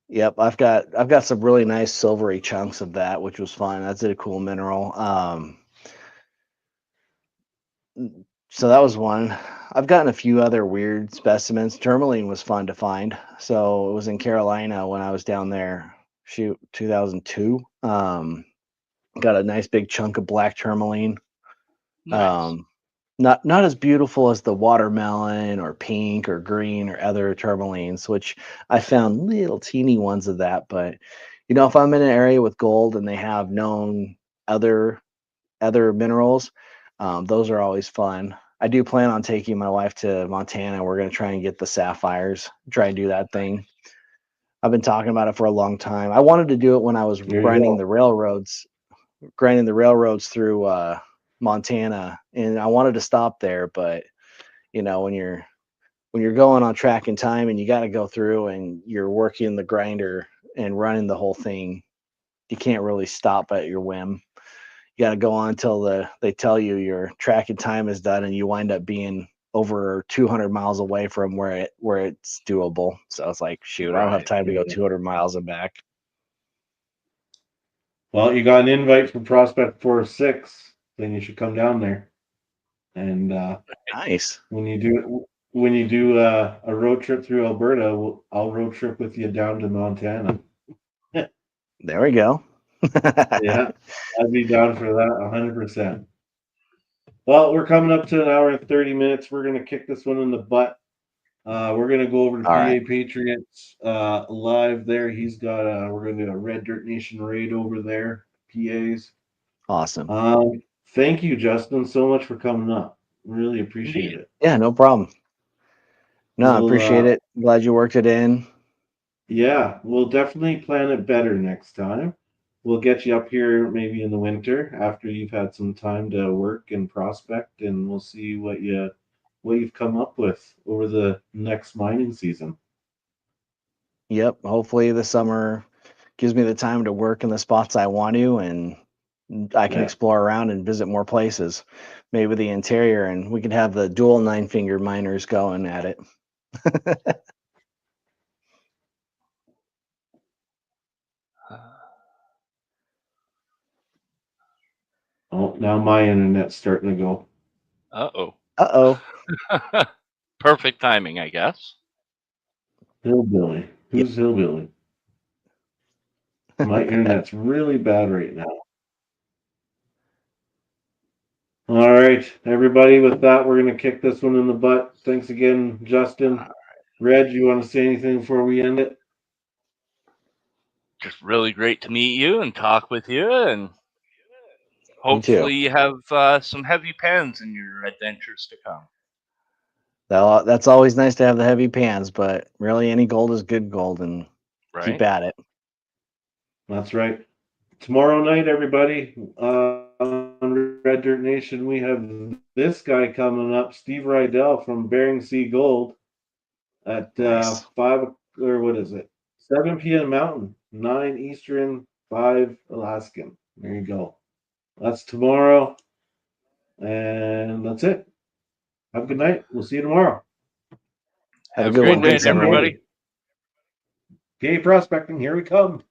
Yep, I've got some really nice silvery chunks of that, which was fun. That's a cool mineral. So that was one. I've gotten a few other weird specimens. Tourmaline was fun to find. So it was in Carolina when I was down there. Shoot, 2002. Got a nice big chunk of black tourmaline. Nice. Not as beautiful as the watermelon or pink or green or other tourmalines, which I found little teeny ones of that. But if I'm in an area with gold and they have known other minerals, those are always fun. I do plan on taking my wife to Montana. We're going to try and get the sapphires, try and do that thing. I've been talking about it for a long time. I wanted to do it when I was There you grinding go. the railroads through Montana, and I wanted to stop there, but when you're going on track and time and you got to go through and you're working the grinder and running the whole thing, you can't really stop at your whim. You got to go on until they tell you your track and time is done, and you wind up being over 200 miles away from where it's doable. So it's like, shoot, I don't have Right. time to go Yeah. 200 miles and back. Well, you got an invite from Prospect 406, then you should come down there. And Nice. when you do a road trip through Alberta, I'll road trip with you down to Montana. There we go. Yeah, I'd be down for that 100%. Well, we're coming up to an hour and 30 minutes. We're gonna kick this one in the butt. We're gonna go over to All right. PA Patriots live there. He's got we're gonna do a Red Dirt Nation raid over there. PAs. Awesome. Thank you, Justin, so much for coming up. Really appreciate Indeed. it. Yeah, no problem. No, I appreciate We'll it. Glad you worked it in. yeah, we'll definitely plan it better next time. We'll get you up here maybe in the winter after you've had some time to work and prospect, and we'll see what you've come up with over the next mining season. Yep. Hopefully the summer gives me the time to work in the spots I want to, and I can Yeah. explore around and visit more places. Maybe the interior, and we could have the dual 9-finger miners going at it. Oh, now my internet's starting to go. Uh-oh. Uh-oh. Perfect timing, I guess. Hillbilly. Yeah. Who's Hillbilly? My internet's really bad right now. All right, everybody, with that, we're going to kick this one in the butt. Thanks again, Justin. Red, you want to say anything before we end it? Just really great to meet you and talk with you, and Hopefully, you have some heavy pans in your adventures to come. That's always nice to have the heavy pans, but really any gold is good gold, and Right? keep at it. That's right. Tomorrow night, everybody, on Red Dirt Nation, we have this guy coming up, Steve Rydell from Bering Sea Gold, at Nice. 7 p.m. Mountain, 9 Eastern, 5 Alaskan. There you go. That's tomorrow, and that's it. Have a good night. We'll see you tomorrow. Have a Have good a great one. night, Thanks, everyone. everybody. Gay prospecting, here we come.